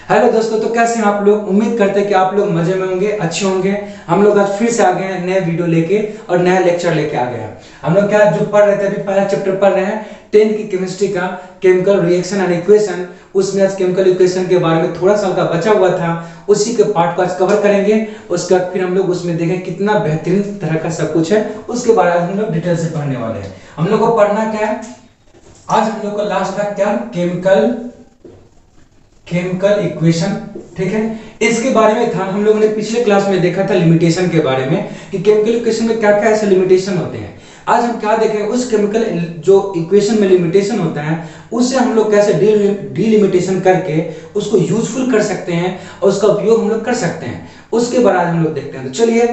Hello दोस्तों, तो कैसे हैं आप लोग। उम्मीद करते हैं कि आप लोग मजे में होंगे, अच्छे होंगे। हम लोग आज फिर से आ गए हैं नए वीडियो लेके और नया लेक्चर लेके आ गए हैं। हम लोग क्या जो पढ़ रहे थे, अभी पहला चैप्टर पढ़ रहे हैं 10 की केमिस्ट्री का, केमिकल रिएक्शन एंड इक्वेशन। उसमें आज केमिकल इक्वेशन के बारे में थोड़ा सा का बचा हुआ था, उसी के पार्ट को आज कवर करेंगे। उसके बाद फिर हम लोग उसमें देखें कितना बेहतरीन तरह का सब कुछ है, उसके बारे में हम लोग डिटेल से पढ़ने वाले हैं। हम लोग को पढ़ना क्या है आज, हम लोग का लास्ट था क्या, केमिकल इक्वेशन। ठीक है, इसके बारे में था, हम लोगों ने पिछले क्लास में देखा था लिमिटेशन के बारे में कि केमिकल इक्वेशन में क्या क्या ऐसे लिमिटेशन होते हैं। आज हम क्या देखें, उस केमिकल जो इक्वेशन में लिमिटेशन होता है उससे हम लोग कैसे डिलिमिटेशन करके उसको यूजफुल कर सकते हैं और उसका उपयोग हम लोग कर सकते हैं, उसके बारे में हम लोग देखते हैं। तो चलिए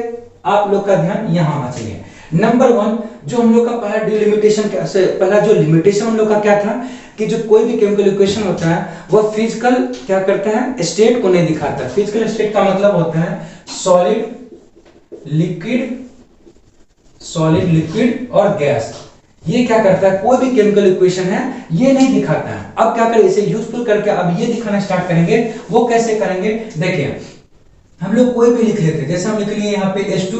आप लोग का ध्यान यहां आना चाहिए। नंबर 1 जो हम लोग का पहला डिलिमिटेशन, पहला जो लिमिटेशन हम लोग का क्या था कि जो कोई भी केमिकल इक्वेशन होता है वह फिजिकल क्या करता है, स्टेट को नहीं दिखाता। फिजिकल स्टेट का मतलब होता है सॉलिड, लिक्विड और गैस। ये क्या करता है, कोई भी केमिकल इक्वेशन है ये नहीं दिखाता है। अब क्या करें, इसे यूजफुल करके अब ये दिखाना स्टार्ट करेंगे। वो कैसे करेंगे, देखिए हम लोग कोई भी लिख लेते हैं, जैसे हम लिख लिए यहाँ पे H2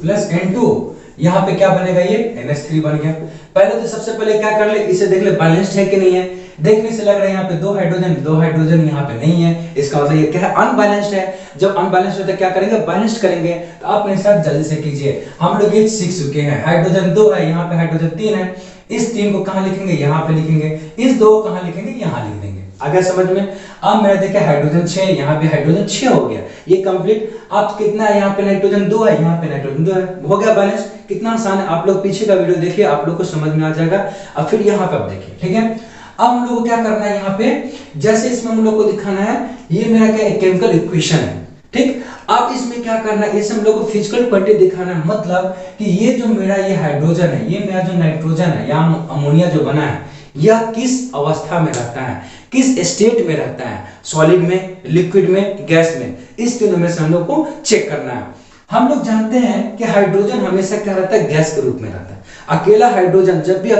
प्लस N2, यहाँ पे क्या बनेगा, ये NH3 बन गया। पहले तो सबसे पहले क्या कर ले, इसे देख ले बैलेंस्ड है कि नहीं है। देखने से लग रहा है यहाँ पे दो हाइड्रोजन यहाँ पे नहीं है, इसका मतलब ये क्या है, अनबैलेंस्ड है। जब अनबैलेंस्ड होता है क्या करेंगे, बैलेंस्ड करेंगे। तो आप मेरे साथ जल्दी से कीजिए, हम लोग ये सीख चुके हैं, हाइड्रोजन 2 है, यहाँ पे हाइड्रोजन 3 है। इस 3 को कहाँ लिखेंगे, यहाँ पे लिखेंगे। इस 2 को कहाँ लिखेंगे, यहाँ लिख देंगे। आ गया समझ में। अब मेरा देखिए हाइड्रोजन 6, यहाँ पे हाइड्रोजन 6 हो गया, ये कंप्लीट। अब कितना है, यहाँ पे नाइट्रोजन 2 है, यहाँ पे नाइट्रोजन 2 है, हो गया बैलेंस। कितना आसान है, आप लोग पीछे का वीडियो देखिए, आप लोग को समझ में आ जाएगा। अब फिर यहाँ पे आप देखिए, ठीक है। अब हम लोग को क्या करना है, यहाँ पे जैसे इसमें हम लोग को दिखाना है, ये मेरा क्या केमिकल इक्वेशन है, ठीक। अब इसमें क्या करना है, इसे हम लोग को फिजिकल क्वांटिटी दिखाना है। मतलब कि ये जो मेरा ये हाइड्रोजन है, ये मेरा जो नाइट्रोजन है या अमोनिया जो बना है, यह किस अवस्था में रहता है, किस स्टेट में रहता है, सॉलिड में, लिक्विड में, गैस में। इस तीनों में से हम लोग को चेक करना है। हम लोग जानते हैं कि हाइड्रोजन हमेशा क्या रहता है, गैस के रूप में रहता है। अकेला हाइड्रोजन, जब भी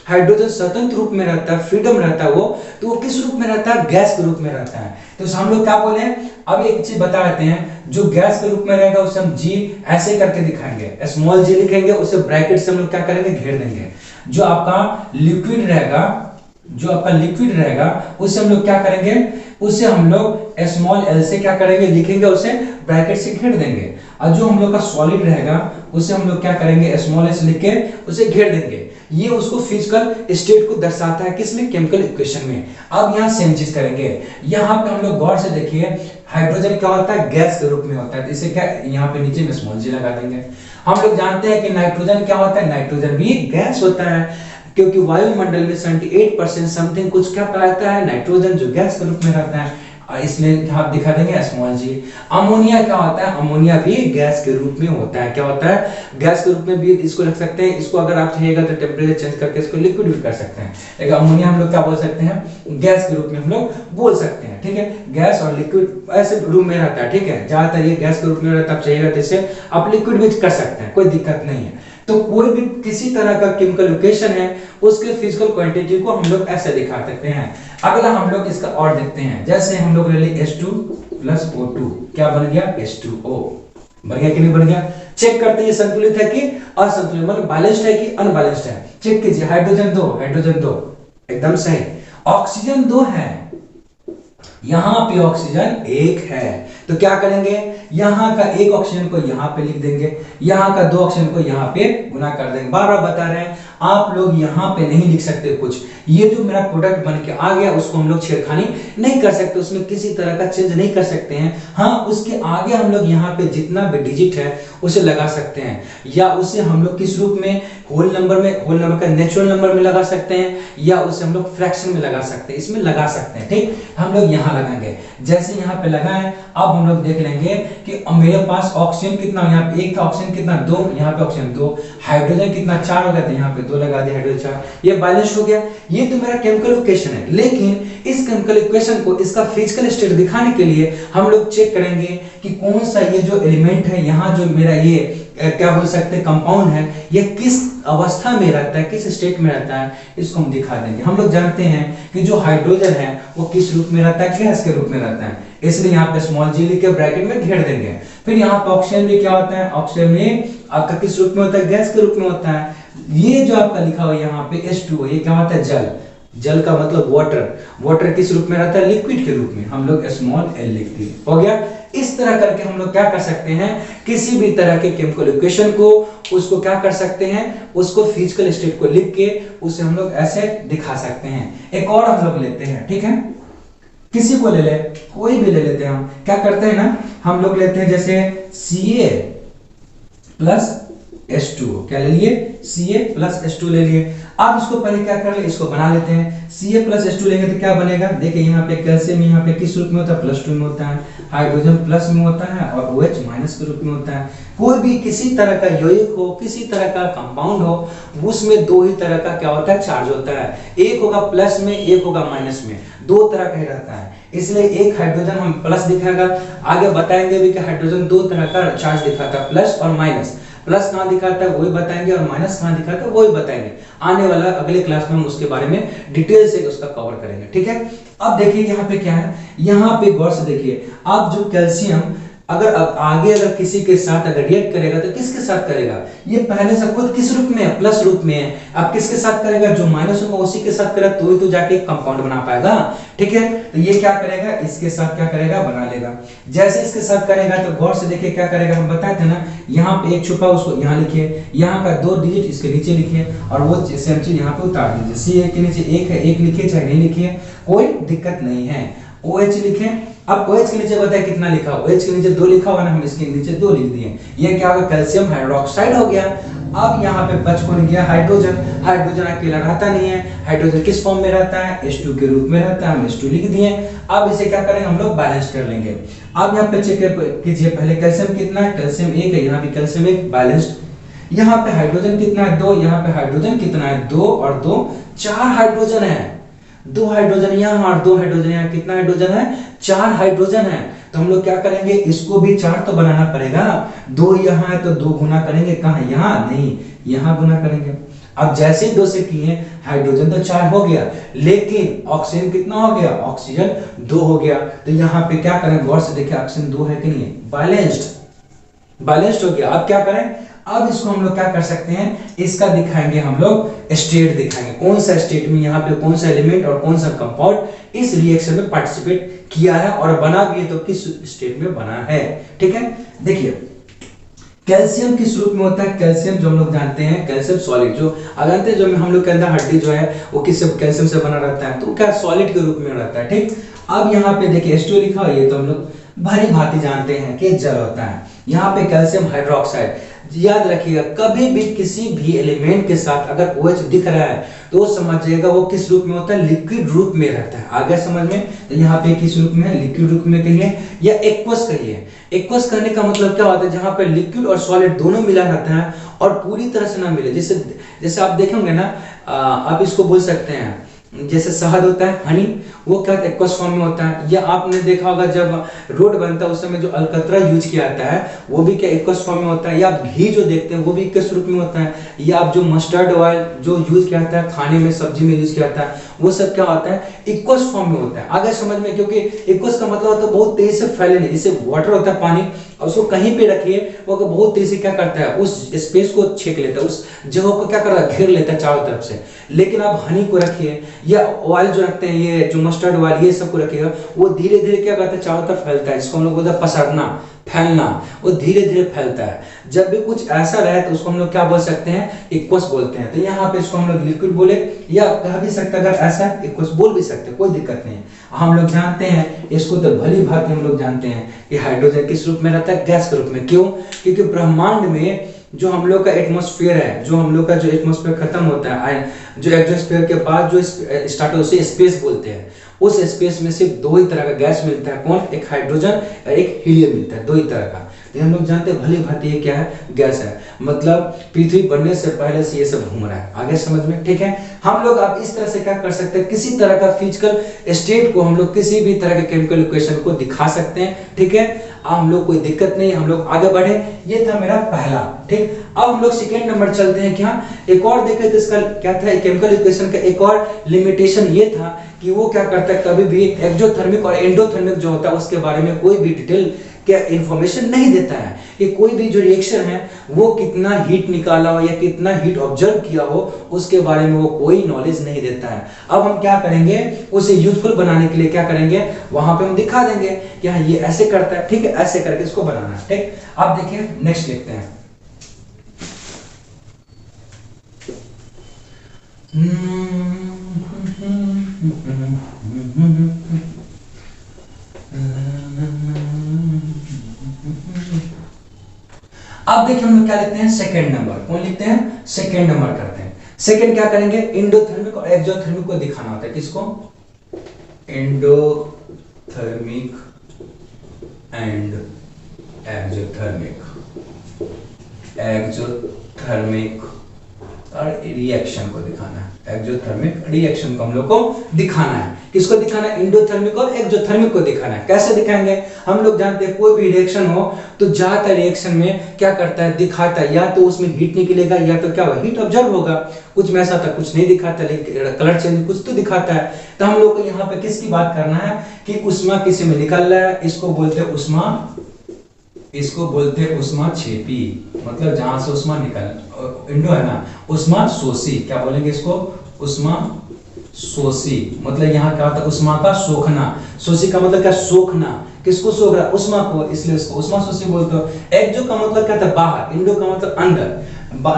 हाइड्रोजन स्वतंत्र रूप में रहता है, फ्रीडम रहता है वो, तो वो किस रूप में रहता है, गैस के रूप में रहता है। तो हम लोग क्या बोले, अब एक चीज बता देते हैं, जो गैस के रूप में रहेगा उसे हम G ऐसे करके दिखाएंगे, स्मॉल g लिखेंगे, उसे ब्रैकेट से हम लोग क्या करेंगे, घेर देंगे। जो आपका लिक्विड रहेगा, उसे हम लोग क्या करेंगे, उसे हम लोग स्मॉल l से क्या करेंगे, लिखेंगे, उसे ब्रैकेट से घेर देंगे। और जो हम लोग का सॉलिड रहेगा उसे हम लोग क्या करेंगे, स्मॉल s लिख के उसे घेर देंगे। ये उसको फिजिकल स्टेट को दर्शाता है, किसमें, केमिकल इक्वेशन में। अब यहाँ सेम चीज करेंगे। यहाँ पे हम लोग गौर से देखिए, हाइड्रोजन क्या होता है, गैस के रूप में होता है। इसे क्या, यहाँ पे नीचे में स्मॉल g लगा देंगे। हम लोग जानते हैं कि नाइट्रोजन क्या होता है, नाइट्रोजन भी गैस होता है, क्योंकि वायुमंडल में 78% समथिंग कुछ क्या पाता है, नाइट्रोजन, जो गैस के रूप में रहता है। इसलिए आप दिखा देंगे स्मॉल g। अमोनिया क्या होता है, अमोनिया भी गैस के रूप में होता है। क्या होता है, गैस के रूप में भी इसको रख सकते हैं। इसको अगर आप चाहिएगा तो टेम्परेचर चेंज करके इसको लिक्विड भी कर सकते हैं, लेकिन अमोनिया हम लोग क्या बोल सकते हैं, गैस के रूप में हम लोग बोल सकते हैं। ठीक है, गैस और लिक्विड ऐसे रूप में रहता है। ठीक है, ज्यादातर ये गैस के रूप में रहता है। आप चाहिएगा तो इसे आप लिक्विड भी कर सकते हैं, कोई दिक्कत नहीं है। तो कोई भी किसी तरह का केमिकल इक्वेशन है, उसके फिजिकल क्वांटिटी को हम लोग ऐसे दिखा सकते हैं। अगला हम लोग इसका और देखते हैं, जैसे हम लोग ले लिए H2 प्लस O2, क्या बन गया, H2O बन गया कि नहीं बन गया। चेक करते हैं ये संतुलित है कि असंतुलित, मतलब बैलेंस्ड है कि अनबैलेंस्ड है। चेक कीजिए, हाइड्रोजन 2 एकदम सही। ऑक्सीजन 2 है, यहाँ पे ऑक्सीजन 1 है, तो क्या करेंगे, यहाँ का एक ऑक्सीजन को यहाँ पे लिख देंगे, यहाँ का 2 ऑक्सीजन को यहाँ पे गुना कर देंगे। बार बार बता रहे हैं, आप लोग यहाँ पे नहीं लिख सकते कुछ। ये जो मेरा प्रोडक्ट बन के आ गया, उसको हम लोग छेड़खानी नहीं कर सकते, उसमें किसी तरह का चेंज नहीं कर सकते हैं। हाँ, उसके आगे हम लोग यहाँ पे जितना भी डिजिट है उसे लगा सकते हैं, या उसे हम लोग किस रूप में, होल नंबर का नेचुरल नंबर में लगा सकते हैं, या उसे हम लोग फ्रैक्शन में लगा सकते हैं, इसमें लगा सकते हैं। ठीक, हम लोग यहाँ लगाएंगे, जैसे यहाँ पे लगाएं। अब हम लोग देख लेंगे कि मेरे पास ऑक्सीजन कितना, यहाँ पे 1 था, ऑक्सीजन कितना, 2, यहाँ पे ऑक्सीजन 2, हाइड्रोजन कितना, 4 हो गया, तो यहाँ पे 2 लगा दिया, हाइड्रोजन 4, ये बैलेंस हो गया। ये तो मेरा केमिकल इक्वेशन है, लेकिन इस केमिकल इक्वेशन को, इसका फिजिकल स्टेट दिखाने के लिए हम लोग चेक करेंगे कि कौन सा ये जो एलिमेंट है, यहाँ जो मेरा ये क्या बोल सकते हैं कंपाउंड है, ये किस अवस्था में रहता है, किस स्टेट में रहता है, इसको हम दिखा देंगे। हम लोग जानते हैं कि जो हाइड्रोजन है वो किस रूप में रहता है, गैस के रूप में रहता है, इसलिए यहाँ पे स्मॉल जी लिख के ब्रैकेट में घेर देंगे। फिर यहाँ पे ऑक्सीजन भी क्या होता है, ऑक्सीजन में आपका किस रूप में होता है, गैस के रूप में होता है। ये जो आपका लिखा हुआ यहाँ पे H2O, ये क्या होता है, जल। जल का मतलब वाटर। वाटर किस रूप में रहता है, लिक्विड के रूप में, हम लोग स्मॉल एल लिखते हैं। हो गया। इस तरह करके हम लोग क्या कर सकते हैं, किसी भी तरह के केमिकल इक्वेशन को उसको क्या कर सकते हैं, उसको फिजिकल स्टेट को लिख के उसे हम लोग ऐसे दिखा सकते हैं। एक और हम लोग लेते हैं, ठीक है, किसी को ले ले, कोई भी ले लेते हैं। हम क्या करते हैं ना, हम लोग लेते हैं जैसे Ca प्लस H2O, क्या ले लिए, Ca प्लस H2 ले लिए। आप इसको पहले क्या कर ले, इसको बना लेते हैं। Ca प्लस H2 लेंगे तो क्या बनेगा, देखिए यहाँ पे कैल्शियम यहाँ पे किस रूप में होता है, +2 में होता है, हाइड्रोजन प्लस में होता है और OH माइनस के रूप में होता है। कोई भी किसी तरह का यौगिक हो, किसी तरह का कंपाउंड हो, उसमें दो ही तरह का क्या होता है, चार्ज होता है। एक होगा प्लस में, एक होगा माइनस में, दो तरह का ही रहता है। इसलिए एक हाइड्रोजन हम प्लस दिखाएगा, आगे बताएंगे भी कि हाइड्रोजन दो तरह का चार्ज दिखाता है, प्लस और माइनस। प्लस कहाँ दिखाता है वही बताएंगे और माइनस कहाँ दिखाता है वही बताएंगे। आने वाला अगले क्लास में हम उसके बारे में डिटेल से उसका कवर करेंगे, ठीक है। अब देखिए यहाँ पे क्या है, यहाँ पे गौर से देखिए, आप जो कैल्शियम अगर आगे अगर किसी के साथ अगर रिएक्ट करेगा तो किसके साथ करेगा, ये पहले से खुद किस रूप में है, प्लस रूप में है। अब किसके साथ करेगा, जो माइनस होगा उसी के साथ करेगा, तो ही तो जाके कंपाउंड बना पाएगा, ठीक है। तो ये क्या करेगा, इसके साथ क्या करेगा, बना लेगा। जैसे इसके साथ करेगा तो गौर से देखिए क्या करेगा, हम बताए थे ना, यहाँ पे एक छुपा उसको यहाँ लिखिए, यहाँ का 2 डिजिट इसके नीचे लिखिए और वो सेम चीज यहाँ पे उतार दीजिए। Ca के नीचे एक है, एक लिखिए चाहे नहीं लिखिए, कोई दिक्कत नहीं है। OH लिखें, अब OH के नीचे बताए कितना लिखा, OH के नीचे 2 लिखा हुआ ना, हम इसके नीचे 2 लिख दिए। ये क्या होगा, कैल्शियम हाइड्रोक्साइड हो गया। अब यहाँ पे बच कौन गया, हाइड्रोजन। हाइड्रोजन अकेला रहता नहीं है, हाइड्रोजन किस फॉर्म में रहता है, H2 के रूप में रहता है, हम H2 लिख दिए। अब इसे क्या करेंगे, हम लोग बैलेंस कर लेंगे। अब यहाँ पे चेक कीजिए पहले, कैल्शियम कितना है, कैल्शियम 1 है, यहाँ पे कैल्शियम 1 बैलेंस्ड। यहाँ पे हाइड्रोजन कितना है, 2, यहाँ पे हाइड्रोजन कितना है, 2 और 2 4 हाइड्रोजन है। 2 हाइड्रोजन यहाँ और 2 हाइड्रोजन यहाँ, कितना हाइड्रोजन है, 4 हाइड्रोजन है। तो हम लोग क्या करेंगे, इसको भी 4 तो बनाना पड़ेगा ना, 2 यहाँ है तो 2 गुना करेंगे, कहाँ, यहाँ नहीं, यहाँ गुना करेंगे। अब जैसे 2 से किए, हाइड्रोजन तो 4 हो गया, लेकिन ऑक्सीजन कितना हो गया, ऑक्सीजन 2 हो गया। तो यहाँ पे क्या करें, गौर से देखिए ऑक्सीजन 2 है कि नहीं, बैलेंस्ड हो गया। अब क्या करें, अब इसको हम लोग क्या कर सकते हैं, इसका दिखाएंगे हम लोग स्टेट दिखाएंगे, कौन सा स्टेट में यहाँ पे कौन सा एलिमेंट और कौन सा कंपाउंड इस रिएक्शन में पार्टिसिपेट किया है और बना भी है तो किस स्टेट में बना है, ठीक है। देखिए कैल्शियम किस रूप में होता है, कैल्शियम जो हम लोग जानते हैं, कैल्शियम सॉलिड, जो जानते हैं, जो हम लोग के अंदर हड्डी जो है वो किससे, कैल्शियम से बना रहता है, तो क्या सॉलिड के रूप में रहता है, ठीक। अब यहाँ पे देखिए H2 लिखा हुआ है, तो हम लोग भली भांति जानते हैं कि जल होता है। यहाँ पे कैल्शियम हाइड्रोक्साइड, याद रखिएगा कभी भी किसी भी एलिमेंट के साथ अगर OH दिख रहा है तो समझिएगा वो किस रूप में होता है, लिक्विड रूप में रहता है। आगे समझ में, तो यहाँ पे किस रूप में है, लिक्विड रूप में कहिए या एक्वस कहिए। एक्वस करने का मतलब क्या होता है, जहाँ पे लिक्विड और सॉलिड दोनों मिला रहता है और पूरी तरह से ना मिले। जैसे आप देखेंगे ना, आप इसको बोल सकते हैं जैसे शहद होता है, हनी, वो क्या एक्वस फॉर्म में होता है। या आपने देखा होगा जब रोड बनता है उस समय जो अलकतरा यूज किया जाता है वो भी क्या एक्वस फॉर्म में होता है। या आप घी जो देखते हैं वो भी किस रूप में होता है। या आप जो मस्टर्ड ऑयल जो यूज किया जाता है खाने में, सब्जी में यूज किया जाता है, वो सब क्या होता है, इक्वस फॉर्म में होता है। आगे समझ में, क्योंकि इक्वस का मतलब होता है बहुत तेजी से फैलने। जैसे वाटर होता है पानी, और उसको कहीं पे रखिए वो बहुत तेजी से क्या करता है, उस स्पेस को छेक लेता है, उस जगह को क्या करता है, घेर लेता है चारों तरफ से। लेकिन आप हनी को रखिए या ऑयल जो रखते हैं, ये जो मस्टर्ड ऑयल, ये सब को रखिएगा, वो धीरे धीरे क्या करता है, चारों तरफ फैलता है। जिसको हम लोग बोलते हैं पसरना, फैलना, वो धीरे धीरे फैलता है। जब भी कुछ ऐसा रहे तो उसको हम लोग क्या बोल सकते हैं, इक्वस बोलते हैं। तो यहाँ पे इसको हम लोग लिक्विड बोले या कह भी सकते, अगर ऐसा इक्वस बोल भी सकते, कोई दिक्कत नहीं है। हम लोग जानते हैं इसको, तो भली भांति हम लोग जानते हैं कि हाइड्रोजन किस रूप में रहता है, गैस के रूप में। क्यों, क्योंकि ब्रह्मांड में जो हम लोग का एटमॉस्फेयर है, जो हम लोग का जो एटमॉस्फेयर खत्म होता है, जो एटमॉस्फेयर के बाद जो स्टार्ट उसे स्पेस बोलते हैं। उस स्पेस में सिर्फ 2 ही तरह का गैस मिलता है। कौन, एक हाइड्रोजन और एक हीलियम मिलता है, 2 ही तरह का। ये हम लोग जानते हैं भली भांति ये क्या है, गैस है। मतलब पृथ्वी बनने से पहले से ये सब घूम रहा है। आगे समझ में, ठीक है। हम लोग अब इस तरह से क्या कर सकते हैं, किसी तरह का फिजिकल स्टेट को हम लोग किसी भी तरह के केमिकल इक्वेशन को दिखा सकते हैं, ठीक है। अब हम लोग कोई दिक्कत नहीं, हम लोग आगे बढ़े। ये था मेरा पहला, ठीक। अब हम लोग सेकेंड नंबर चलते हैं। क्या एक और देखे तो इसका क्या था, केमिकल इक्वेशन का एक और लिमिटेशन ये था कि वो क्या करता है, कभी भी एक्सोथर्मिक और एंडोथर्मिक जो होता है उसके बारे में कोई भी डिटेल क्या इंफॉर्मेशन नहीं देता है। कि कोई भी जो रिएक्शन है वो कितना हीट निकाला हो या कितना हीट ऑब्जर्व किया हो उसके बारे में वो कोई नॉलेज नहीं देता है। अब हम क्या करेंगे, उसे यूजफुल बनाने के लिए क्या करेंगे, वहां पे हम दिखा देंगे कि हाँ ये ऐसे करता है, ठीक है, ऐसे करके इसको बनाना है, ठीक। अब देखिए नेक्स्ट लिखते हैं। अब देखिए हम लोग क्या लिखते हैं, सेकंड नंबर। कौन लिखते हैं, सेकंड नंबर करते हैं। सेकंड क्या करेंगे, इंडोथर्मिक और एक्सोथर्मिक को दिखाना होता है। किसको, इंडोथर्मिक एंड एक्सोथर्मिक, एक्सोथर्मिक और रिएक्शन को दिखाना है। एक्सोथर्मिक रिएक्शन को हम लोग को दिखाना है। किसको दिखाना है, इंडोथर्मिक और एक्सोथर्मिक को दिखाना है। कैसे दिखाएंगे, हम लोग जानते हैं कोई भी रिएक्शन हो तो ज्यादातर रिएक्शन में क्या करता है, दिखाता है या तो उसमें हीट निकलेगा या तो क्या होगा, हीट ऑब्जर्व होगा। कुछ में ऐसा था, कुछ नहीं दिखाता, लेकिन कलर चेंज कुछ तो दिखाता है। तो हम लोग को यहाँ पे किसकी बात करना है कि उष्मा किसी में निकल रहा है, इसको बोलते हैं उष्मा, इसको बोलते हैं उष्मा छेपी, मतलब जहां से उष्मा निकल, इंडो है ना, उष्मा शोषी, क्या बोलेंगे इसको, उष्मा शोषी। मतलब यहाँ क्या होता है, उष्मा का सोखना। शोषी का मतलब क्या, सोखना। किसको सोख रहा है, उष्मा को, इसलिए उसको उष्मा शोषी बोलते हो। एक्सो का मतलब क्या था, बाहर, इंडो का मतलब अंदर,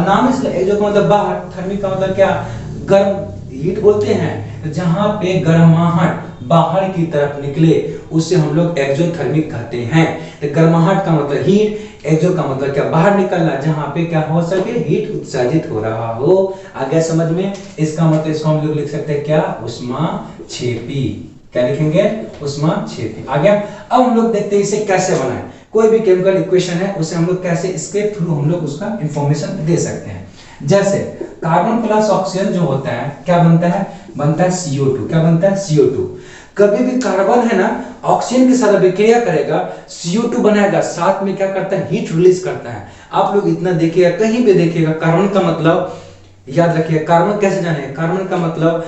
नाम इसलिए एक्सो का मतलब बाहर, थर्मिक का मतलब क्या, गर्म, हीट बोलते हैं। जहां पे गर्माहट बाहर की तरफ निकले उसे हम लोग एक्सोथर्मिक कहते हैं। तो गर्माहट का मतलब हीट, एक्सो का मतलब क्या, बाहर निकलना, जहां पे क्या हो सके, हीट उत्सर्जित हो रहा हो। आगे समझ में, इसका मतलब इसको हम लोग लिख सकते हैं क्या, उष्मा छेपी। क्या लिखेंगे, उष्मा छेपी। आ गया। अब हम लोग देखते हैं इसे कैसे बनाएं। कोई भी केमिकल इक्वेशन है उसे हम लोग कैसे, इसके थ्रू हम लोग उसका इंफॉर्मेशन दे सकते हैं। जैसे कार्बन प्लस ऑक्सीजन जो होता है क्या बनता है, बनता है CO2। क्या बनता है, CO2। कभी भी कार्बन है ना ऑक्सीजन के साथ अभिक्रिया करेगा, CO2 बनाएगा, साथ में क्या करता है, हीट रिलीज करता है। आप लोग इतना देखिएगा, कहीं भी देखिएगा, कार्बन का मतलब याद रखिए, कार्बन कैसे जाने, कार्बन का मतलब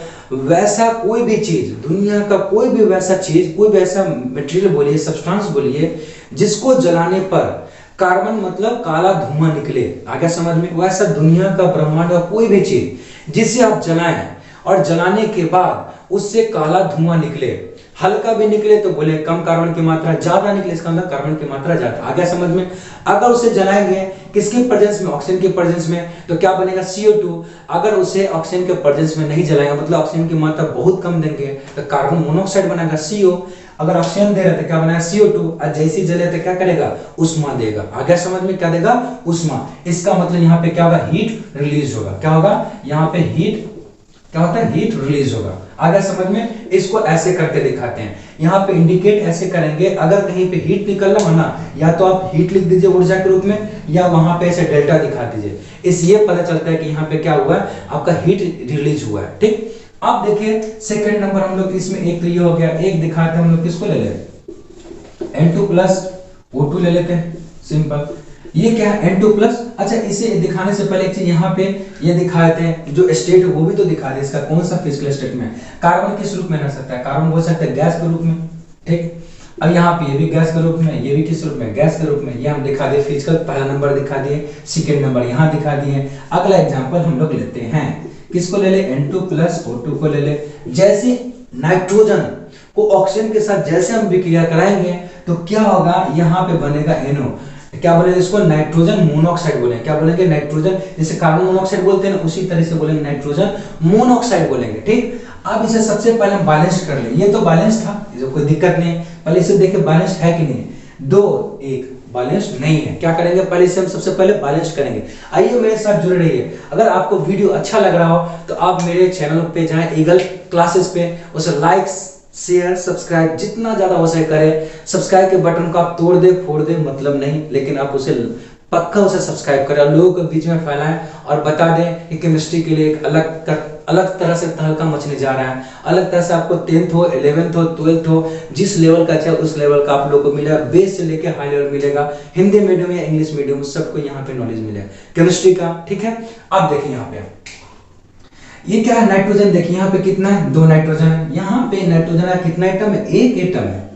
वैसा कोई भी चीज, दुनिया का कोई भी वैसा चीज, कोई भी ऐसा मटेरियल बोलिए, सब्सटेंस बोलिए, जिसको जलाने पर कार्बन मतलब काला धुआं निकले। आगे समझ में, वैसा दुनिया का, ब्रह्मांड का कोई भी चीज जिसे आप जलाएं और जलाने के बाद उससे काला धुआं निकले, हल्का भी निकले तो बोले कम कार्बन की मात्रा, ज्यादा निकले इसका मतलब कार्बन की मात्रा ज्यादा। आगे समझ में, अगर उसे जलाएंगे किसके प्रेजेंस में, ऑक्सीजन के प्रेजेंस में, तो क्या बनेगा, CO2। अगर उसे ऑक्सीजन के प्रेजेंस में नहीं जलाएंगे, मतलब ऑक्सीजन की मात्रा बहुत कम देंगे, तो कार्बन मोनोऑक्साइड बनेगा, CO। अगर ऑक्सीजन दे रहे तो क्या बनाया, CO2। और जैसे जले तो क्या करेगा, उष्मा देगा। आगे समझ में, क्या देगा, उष्मा। इसका मतलब यहाँ पे क्या होगा, हीट रिलीज होगा। क्या होगा, यहाँ पे हीट, क्या होता है, हीट रिलीज होगा। आगे समझ में, इसको ऐसे करके दिखाते हैं। यहाँ पे इंडिकेट ऐसे करेंगे, अगर कहीं पे हीट निकल रहा हो ना, या तो आप हीट लिख दीजिए ऊर्जा के रूप में, या वहां पे ऐसे डेल्टा दिखा दीजिए। इसलिए पता चलता है कि यहाँ पे क्या हुआ है, आपका हीट रिलीज हुआ है, ठीक। अब देखिए सेकंड नंबर हम लोग इसमें, एक तो ये हो गया, एक दिखाते हैं हम लोग, किसको ले लें, N2+O2 ले लेते हैं, सिंपल। ये क्या है, N2+। अच्छा, इसे दिखाने से पहले एक चीज यहाँ पे ये दिखा देते हैं, जो स्टेट है वो भी तो दिखा दे, इसका कौन सा फिजिकल स्टेट में कार्बन किस रूप में रह सकता है, कार्बन बोल सकते हैं गैस के रूप में, ठीक। अब यहाँ पे ये भी गैस के रूप में, ये भी किस रूप में, गैस के रूप में। ये हम दिखा दिए फिजिकल, पहला नंबर दिखा दिए, सेकेंड नंबर यहाँ दिखा दिए। अगला एग्जाम्पल हम लोग लेते हैं, किसको ले ले, N2+O2 को ले ले। जैसे नाइट्रोजन को ऑक्सीजन के साथ जैसे हम विक्रिया कराएंगे तो क्या होगा, यहाँ पे बनेगा NO। क्या बोलेंगे इसको, नाइट्रोजन मोनोऑक्साइड बोलेंगे। क्या बोलेंगे, नाइट्रोजन, जैसे कार्बन मोनोऑक्साइड बोलते हैं ना, उसी तरह से बोलेंगे नाइट्रोजन मोनोऑक्साइड बोलेंगे, ठीक। अब इसे सबसे पहले हम बैलेंस कर ले। ये तो बैलेंस था, ये कोई दिक्कत नहीं है। पहले इसे देखें बैलेंस है कि नहीं, 2-1 बैलेंस नहीं है। क्या करेंगे, पहले इसे हम सबसे पहले बैलेंस करेंगे। आइए मेरे साथ जुड़ रहिए। अगर आपको वीडियो अच्छा लग रहा हो तो आप मेरे चैनल पे जाएं, ईगल क्लासेस पे, उसे लाइक शेयर सब्सक्राइब जितना ज्यादा हो सके करें। सब्सक्राइब के बटन को आप तोड़ दे फोड़ दे मतलब नहीं, लेकिन आप उसे पक्का उसे सब्सक्राइब करें और लोगों के बीच में फैलाएं और बता दें कि केमिस्ट्री के लिए एक अलग तरह से तहलका मचने जा रहा है। अलग तरह से आपको 10th हो 11th हो 12th हो जिस लेवल का चाहे उस लेवल का आप लोगों को मिलेगा, बेस से लेकर हाई लेवल मिलेगा। हिंदी मीडियम या इंग्लिश मीडियम सबको यहाँ पे नॉलेज मिलेगा केमिस्ट्री का। ठीक है, अब देखिए यहाँ पे ये क्या है, नाइट्रोजन। देखिए यहाँ पे कितना है, 2 नाइट्रोजन है। यहाँ पे नाइट्रोजन का कितना एटम है, 1 एटम है।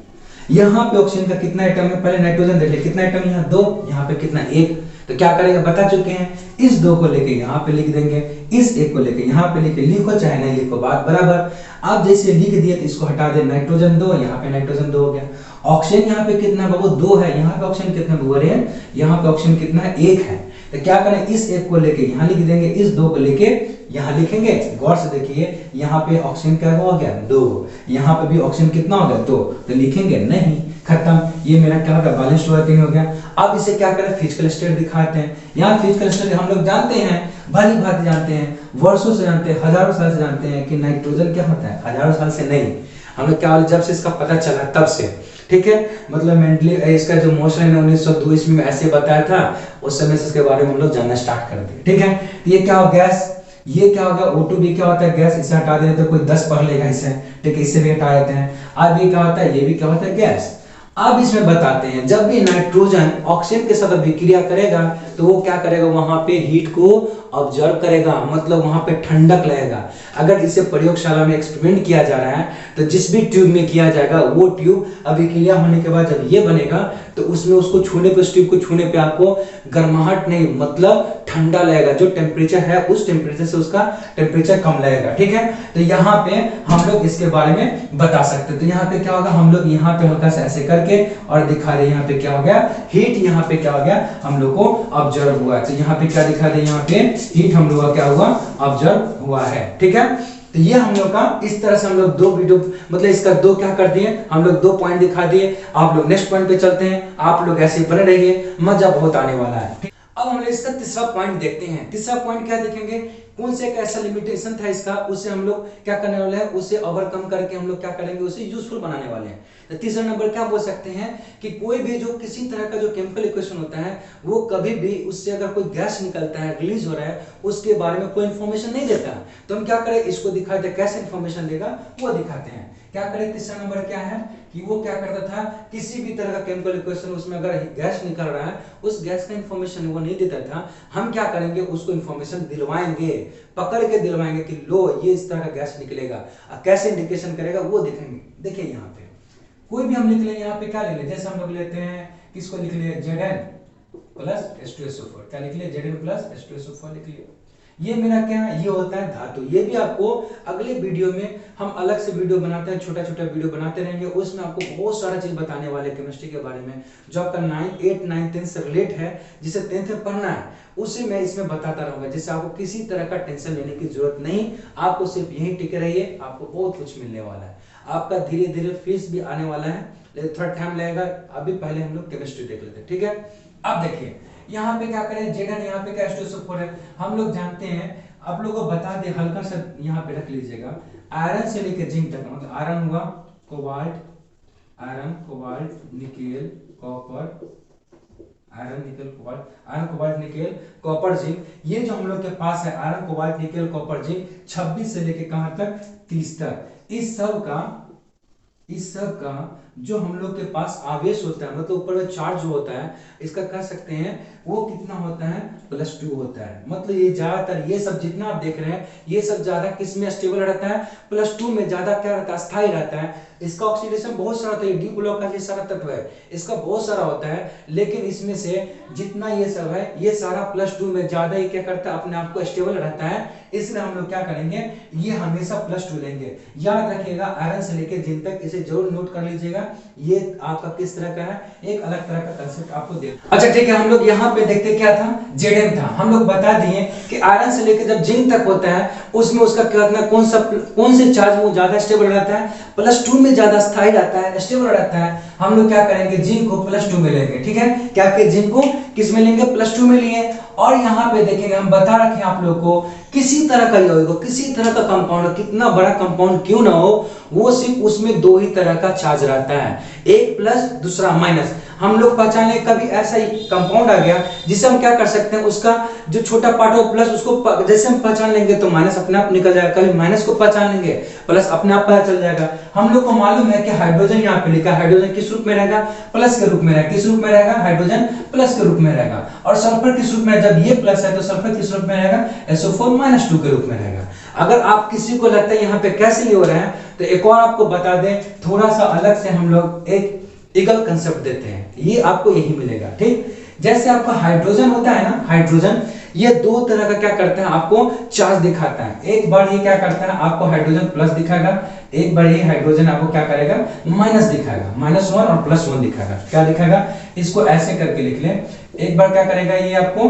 यहाँ पे ऑक्सीजन का कितना एटम है, पहले नाइट्रोजन देख ले कितना एटम, यहाँ 2, यहाँ पे कितना 1। तो क्या करेंगे बता चुके हैं, इस 2 को लेके यहाँ पे लिख देंगे, इस 1 को लेके यहाँ पे लिखो चाहे नहीं लिखो बात बराबर। आप जैसे लिख दिए तो इसको हटा दे, नाइट्रोजन 2, यहाँ पे नाइट्रोजन 2 हो गया। ऑक्सीजन यहाँ पे कितना बाबू 2 है, यहाँ पे ऑक्सीजन कितना बोल रहे हैं, यहाँ पे ऑक्सीजन कितना है 1 है। तो क्या करें, इस 1 को लेके यहाँ लिख देंगे, इस 2 को लेके यहाँ लिखेंगे। गौर से देखिए यहाँ पे ऑक्सीजन क्या हो गया 2, यहाँ पे भी ऑक्सीजन कितना हो गया 2, तो लिखेंगे नहीं, खत्म। ये मेरा क्या होगा बैलेंस्ड वर्किंग हो गया। अब इसे क्या करें, फिजिकल स्टेट दिखाते हैं। यहाँ फिजिकल स्टेट हम लोग जानते हैं, भली भांति जानते हैं, वर्षों से जानते हैं, हजारों साल से जानते हैं कि नाइट्रोजन क्या होता है। हजारों साल से नहीं, हम लोग क्या जब से इसका पता चला तब से, ठीक है। मतलब मेंटली इसका जो मोशन है 1902 ईस्वी में ऐसे बताया था, उस समय से इसके बारे में हम लोग जानना स्टार्ट कर दिए। ठीक है, ये क्या हो गैस, ये क्या होगा O2 भी क्या होता है गैस। इसे हटा देते तो कोई 10 पढ़ लेगा इसे, ठीक है, इसे भी हटा देते हैं। अब ये क्या होता है, ये भी क्या होता है गैस। अब इसमें बताते हैं जब भी नाइट्रोजन ऑक्सीजन के साथ अभिक्रिया करेगा तो वो क्या करेगा, वहां पे हीट को ऑब्जर्व करेगा, मतलब वहां पे ठंडक लगेगा। अगर इसे प्रयोगशाला में एक्सपेरिमेंट किया जा रहा है तो जिस भी ट्यूब में किया जाएगा वो ट्यूब अभिक्रिया होने के बाद जब ये बनेगा तो उसमें उसको छूने पे, उस ट्यूब को छूने पे आपको गर्माहट नहीं मतलब ठंडा लगेगा। जो टेम्परेचर है उस टेम्परेचर से उसका टेम्परेचर कम लगेगा। ठीक है, तो यहाँ पे हम लोग इसके बारे में बता सकते हैं। तो यहाँ पे क्या होगा, हम लोग यहाँ पे हल्का सा ऐसे करके और दिखा रहे, यहाँ पे क्या हो गया हीट, यहाँ पे क्या हो गया हम लोग को ऑब्जर्व हुआ। तो यहाँ पे क्या दिखा दे, यहाँ पे हीट हम लोग का क्या हुआ ऑब्जर्व हुआ है। ठीक है, तो ये हम लोग का इस तरह से हम लोग 2 वीडियो मतलब इसका 2 क्या कर दिए, हम लोग 2 पॉइंट दिखा दिए। आप लोग नेक्स्ट पॉइंट पे चलते हैं, आप लोग ऐसे बने रहिए, मजा बहुत आने वाला है। अब हम लोग इसका तीसरा पॉइंट देखते हैं। तीसरा पॉइंट क्या देखेंगे, कौन से एक ऐसा लिमिटेशन था इसका, उसे हम लोग क्या करने वाले हैं, उसे ओवरकम करके हम लोग क्या करेंगे, उसे यूजफुल बनाने वाले हैं। तो तीसरा नंबर क्या बोल सकते हैं कि कोई भी जो किसी तरह का जो केमिकल इक्वेशन होता है वो कभी भी उससे अगर कोई गैस निकलता है, रिलीज हो रहा है, उसके बारे में कोई इंफॉर्मेशन नहीं देता। तो हम क्या करें, इसको दिखाते हैं, कैसे इंफॉर्मेशन देगा वो दिखाते हैं। क्या करें, तीसरा नंबर क्या है कि वो क्या करता था, किसी भी तरह का केमिकल इक्वेशन उसमें अगर गैस निकल रहा है उस गैस का इंफॉर्मेशन वो नहीं देता था। हम क्या करेंगे, उसको इंफॉर्मेशन दिलवाएंगे, पकड़ के दिलवाएंगे कि लो ये इस तरह का गैस निकलेगा, कैसे इंडिकेशन करेगा वो दिखेंगे। देखिए यहाँ पे कोई भी हम लिख ले, यहाँ पे क्या लिख ले, जैसे हम लोग लेते हैं किसको लिख ले, Zn प्लस H2SO4, क्या लिख ले Zn प्लस H2SO4 लिख लिया। ये मेरा क्या है, ये होता है धातु। ये भी आपको अगले वीडियो में हम अलग से वीडियो बनाते हैं, छोटा छोटा वीडियो बनाते रहेंगे, उसमें आपको बहुत सारा चीज बताने वाले केमिस्ट्री के बारे में जो आपका 9, 8, 9, 10 से रिलेट है, जिसे 10th में पढ़ना है उसे मैं इसमें बताता रहूंगा, जिससे आपको किसी तरह का टेंशन लेने की जरूरत नहीं। आपको सिर्फ यहीं टिके रहिए, आपको बहुत कुछ मिलने वाला है। आपका धीरे धीरे फीस भी आने वाला है, लेकिन थोड़ा टाइम लगेगा। अभी पहले हम लोग केमिस्ट्री देख लेते हैं, ठीक है। अब देखिए यहाँ पे क्या करें, Zn यहाँ पे क्या H2SO4 है, हम लोग जानते हैं। आप लोगों को बता दे, हल्का सा यहाँ पे रख लीजिएगा, आयरन से लेकर जिंक तक, मतलब आयरन हुआ, cobalt, iron, cobalt, nickel, copper, iron, nickel, cobalt, iron, cobalt, nickel, copper, zinc. ये जो हम लोग के पास है iron, cobalt, nickel, copper, zinc, 26 से लेके कहां तक, 30 तक। इस सब का जो हम लोग के पास आवेश होता है, मतलब ऊपर में चार्ज जो होता है, इसका कह सकते हैं वो कितना होता है, +2 होता है। मतलब ये ज्यादातर ये सब जितना आप देख रहे हैं ये सब ज्यादा किस में स्टेबल रहता है, +2 में ज्यादा क्या रहता है, स्थायी रहता है। इसका ऑक्सीडेशन बहुत सारा होता है, डी ब्लॉक का ये सारा तत्व है, इसका बहुत सारा होता है, लेकिन इसमें से जितना ये सब है ये सारा +2 में ज्यादा ही क्या करता है, अपने आप को स्टेबल रहता है। इसलिए हम लोग क्या करेंगे, ये हमेशा +2 लेंगे। याद रखिएगा आयरन से लेकर जिंक तक, इसे जरूर नोट कर लीजिएगा। ये आपका किस तरह का है, एक अलग तरह का कंसेप्ट आपको दे। अच्छा ठीक है, हम लोग यहाँ पे देखते क्या था, Zn था। हम लोग बता दिए कि आयरन से लेकर जब जिंक तक होता है उसमें उसका क्या कौन से चार्ज वो ज्यादा स्टेबल रहता है, +2 में ज्यादा स्थायी रहता है, स्टेबल रहता है। हम लोग क्या करेंगे, जिंक को +2 में लेंगे, ठीक है। क्या कि जिंक को किस में लेंगे, +2 में लिए। और यहाँ पे देखेंगे हम बता रखे हैं आप लोग को, किसी तरह का यौगिक हो, किसी तरह का कंपाउंड, कितना बड़ा कंपाउंड क्यों ना हो, वो सिर्फ उसमें दो ही तरह का चार्ज रहता है, एक प्लस दूसरा माइनस। हम लोग पहचान लें कभी ऐसा ही कंपाउंड आ गया जिसे हम क्या कर सकते हैं, उसका जो छोटा पार्ट हो प्लस, उसको जैसे हम पहचान लेंगे तो माइनस अपने आप निकल जाएगा, कभी माइनस को पहचान लेंगे प्लस अपने आप पता चल जाएगा। हम लोग को मालूम है कि हाइड्रोजन यहाँ पे लिखा है, हाइड्रोजन किस रूप में रहेगा, प्लस के रूप में रहेगा। किस रूप में रहेगा, हाइड्रोजन प्लस के रूप में रहेगा। और सल्फर किस रूप में, जब ये प्लस है तो सल्फर किस रूप में रहेगा, SO4 - 2 के रूप में रहेगा। अगर आप किसी को लगता है यहाँ पे कैसे ये हो रहा है, तो एक और आपको बता दें, थोड़ा सा अलग से हम लोग एक इगल कंसेप्ट देते हैं, ये आपको यही मिलेगा। ठीक, जैसे आपका हाइड्रोजन होता है ना, हाइड्रोजन ये दो तरह का क्या करता है, आपको चार्ज दिखाता है। एक बार ये क्या करता है, आपको हाइड्रोजन प्लस दिखाएगा, एक बार ये हाइड्रोजन आपको क्या करेगा, माइनस दिखाएगा, -1 और +1 दिखाएगा। क्या दिखाएगा, इसको ऐसे करके लिख लें, एक बार क्या करेगा ये आपको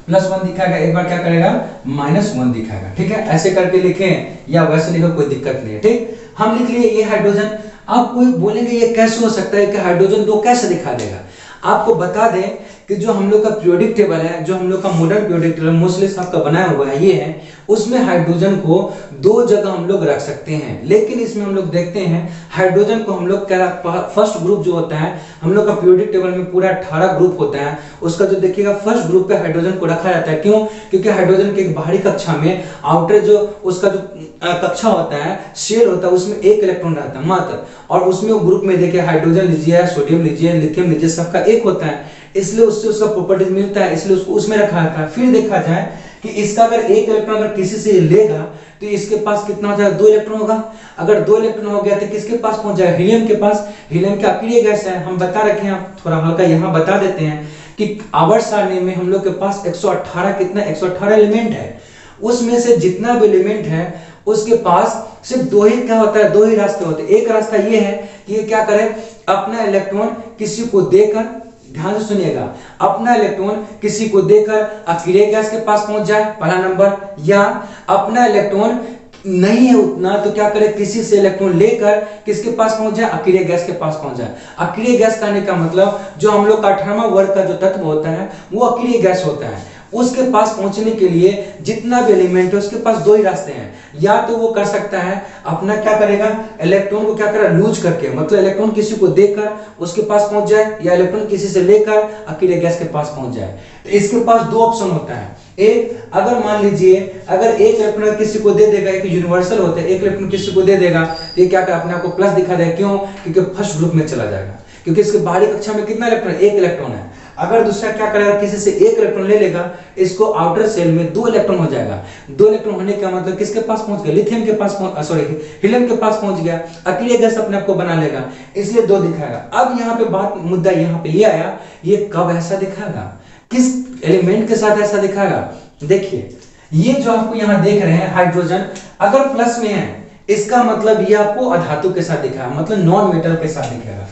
+1 दिखाएगा, एक बार क्या करेगा -1 दिखाएगा। ठीक है, ऐसे करके लिखें या वैसे लिखो, कोई दिक्कत नहीं है। ठीक, हम लिख लिए ये हाइड्रोजन। आप कोई बोलेंगे ये कैसे हो सकता है कि हाइड्रोजन दो कैसे दिखा देगा, आपको बता दें कि जो हम लोग का पीरियोडिक टेबल है, जो हम लोग का मॉडर्न पीरियोडिक टेबल मोस्टली आपका बनाया हुआ है ये है, उसमें हाइड्रोजन को दो जगह हम लोग रख सकते हैं। लेकिन इसमें हम लोग देखते हैं हाइड्रोजन को हम लोग क्या, फर्स्ट ग्रुप जो होता है हम लोग का पीरियोडिक टेबल में पूरा 18 ग्रुप होता है, उसका जो देखिएगा फर्स्ट ग्रुप पे हाइड्रोजन को रखा जाता है। क्यों, क्योंकि हाइड्रोजन के एक बाहरी कक्षा में, आउटर जो उसका जो कक्षा होता है, शेल होता है, उसमें एक इलेक्ट्रॉन रहता है मात्र, और उसमें ग्रुप में देखिए हाइड्रोजन लीजिए, सोडियम लीजिए, लिथियम लीजिए, सबका एक होता है, इसलिए उससे उसका प्रॉपर्टीज मिलता है, इसलिए उसको उसमें रखा जाता है। फिर देखा जाए कि इसका अगर एक इलेक्ट्रॉन अगर किसी से लेगा तो इसके पास कितना हो जाएगा, 2 इलेक्ट्रॉन होगा। अगर 2 इलेक्ट्रॉन हो गया तो किसके पास पहुंच जाएगा, हीलियम के पास। हीलियम क्या अक्रिय गैस है, हम बता रखे हैं, आप थोड़ा हल्का यहाँ बता देते हैं कि आवर्त सारणी में हम लोग के पास 118 कितना 118 एलिमेंट है, उसमें से जितना भी एलिमेंट है उसके पास सिर्फ दो ही क्या होता है, दो ही रास्ते होते हैं। एक रास्ता ये है कि ये क्या करे, अपना इलेक्ट्रॉन किसी को देकर, ध्यान से सुनिएगा, अपना इलेक्ट्रॉन किसी को देकर अक्रिय गैस के पास पहुंच जाए, पहला नंबर, या अपना इलेक्ट्रॉन नहीं है उतना तो क्या करे, किसी से इलेक्ट्रॉन लेकर किसके पास पहुंच जाए, अक्रिय गैस के पास पहुंच जाए। अक्रिय गैस कहने का मतलब जो हम लोग का 18वां वर्ग का जो तत्व होता है वो अक्रिय गैस होता है। उसके पास पहुंचने के लिए जितना भी एलिमेंट है उसके पास दो ही रास्ते हैं, या तो वो कर सकता है अपना क्या करेगा, इलेक्ट्रॉन को क्या करेगा, लूज करके, मतलब इलेक्ट्रॉन किसी को देकर उसके पास पहुंच जाए, या इलेक्ट्रॉन किसी से लेकर अकेले गैस के पास पहुंच जाए। तो इसके पास दो ऑप्शन होता है। एक, अगर मान लीजिए अगर एक इलेक्ट्रॉन किसी को दे देगा, एक यूनिवर्सल होता है, एक इलेक्ट्रॉन किसी को दे देगा, ये क्या कर अपने आप को प्लस दिखा देगा। क्यों, क्योंकि फर्स्ट ग्रुप में चला जाएगा, क्योंकि इसके बाहरी कक्षा में कितना इलेक्ट्रॉन, एक इलेक्ट्रॉन है। अगर दूसरा क्या करेगा, किसी से एक इलेक्ट्रॉन ले लेगा, इसको आउटर सेल में 2 इलेक्ट्रॉन हो जाएगा। 2 इलेक्ट्रॉन होने का मतलब किसके पास पहुंच गया, लिथियम के पास पहुंच, सॉरी हीलियम के पास पहुंच गया, अकेले गैस अपने आप को बना लेगा, इसलिए 2 दिखाएगा। अब यहाँ पे बात, मुद्दा यहाँ पे ये आया, ये कब ऐसा दिखाएगा, किस एलिमेंट के साथ ऐसा दिखाएगा। देखिए ये जो आपको यहाँ देख रहे हैं हाइड्रोजन, अगर प्लस में है इसका मतलब ये आपको अधातु के साथ दिखाएगा, मतलब नॉन मेटल के साथ दिखाएगा।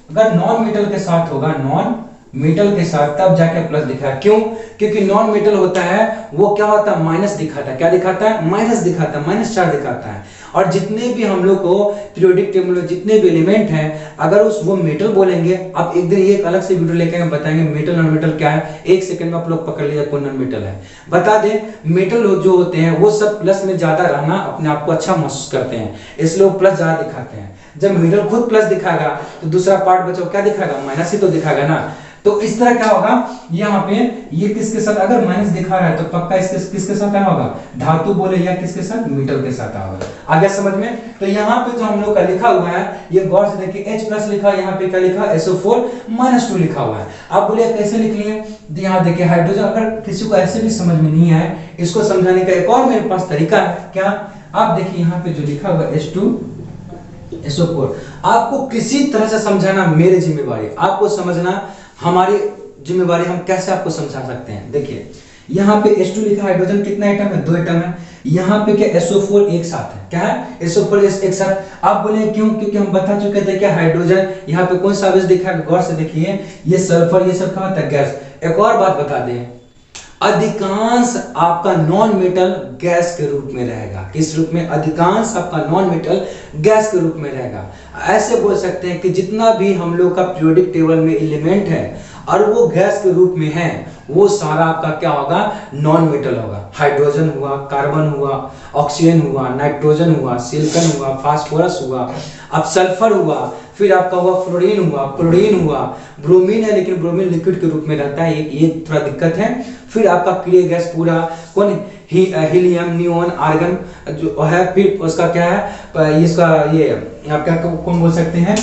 अगर नॉन मेटल के साथ होगा, नॉन मेटल के साथ, तब जाके प्लस दिखा। क्यों, क्योंकि नॉन मेटल होता है वो क्या होता है, माइनस दिखाता है। क्या दिखाता है, माइनस दिखाता है, -4 दिखाता है। और जितने भी हम लोग को पीरियोडिक टेबल में जितने भी एलिमेंट हैं, अगर उस वो मेटल बोलेंगे, आप एक दिन एक अलग से वीडियो लेके बताएंगे मेटल नॉन मेटल क्या है, 1 सेकंड में आप लोग पकड़ लिया कौन नॉन मेटल है। बता दें, मेटल जो होते हैं वो सब प्लस में ज्यादा रहना अपने आप को अच्छा महसूस करते हैं, इसलिए वो प्लस ज्यादा दिखाते हैं। जब मेटल खुद प्लस दिखाएगा तो दूसरा पार्ट बचा क्या दिखाएगा, माइनस ही तो दिखाएगा ना। तो इस तरह क्या होगा, यहाँ पे ये किसके साथ, अगर माइनस दिखा रहा है तो पक्का इसके किसके साथ क्या होगा, धातु बोले, या किसके साथ, मेटल के साथ होगा। आ गया समझ में। तो यहाँ पे जो हम लोग का लिखा हुआ है, ये गौर से देखिए, H+ लिखा, यहाँ पे क्या लिखा, SO4 - 2 लिखा हुआ है। आप बोले कैसे लिख लिए, यहाँ देखिए हाइड्रोजन, अगर किसी को ऐसे भी समझ में नहीं आए, इसको समझाने का एक और मेरे पास तरीका है। क्या, आप देखिए यहाँ पे जो लिखा हुआ H2SO4, आपको किसी तरह से समझाना मेरी जिम्मेवारी, आपको समझना हमारी जिम्मेवारी, हम कैसे आपको समझा सकते हैं। देखिए यहाँ पे H2 लिखा, हाइड्रोजन कितना एटम है, 2 एटम है। यहाँ पे क्या SO4 एक साथ है, क्या है, SO4 एक साथ। आप बोले क्यों, क्योंकि हम बता चुके थे क्या हाइड्रोजन, यहाँ पे कौन सा आवेश दिखा है, गौर से देखिए, ये सल्फर, ये सब कहाँ तक गैस। एक और बात बता दें, अधिकांश आपका नॉन मेटल गैस के रूप में रहेगा। किस रूप में? अधिकांश आपका नॉन मेटल गैस के रूप में रहेगा। ऐसे बोल सकते हैं कि जितना भी हम लोग का पीरियोडिक टेबल में एलिमेंट है और वो गैस के रूप में है, वो सारा आपका क्या होगा? नॉन मेटल होगा। हाइड्रोजन हुआ, कार्बन हुआ, ऑक्सीजन हुआ, नाइट्रोजन हुआ, सिलिकॉन हुआ, फास्फोरस हुआ, अब सल्फर हुआ, फिर आपका हुआ फ्लोरीन हुआ, क्लोरीन हुआ, ब्रोमीन है लेकिन ब्रोमीन लिक्विड के रूप में रहता है, ये थोड़ा दिक्कत है। फिर आपका क्लियर गैस पूरा कौन? हीलियम, नियोन, आर्गन जो है। फिर उसका क्या है? इसका ये आप क्या कौन बोल सकते हैं?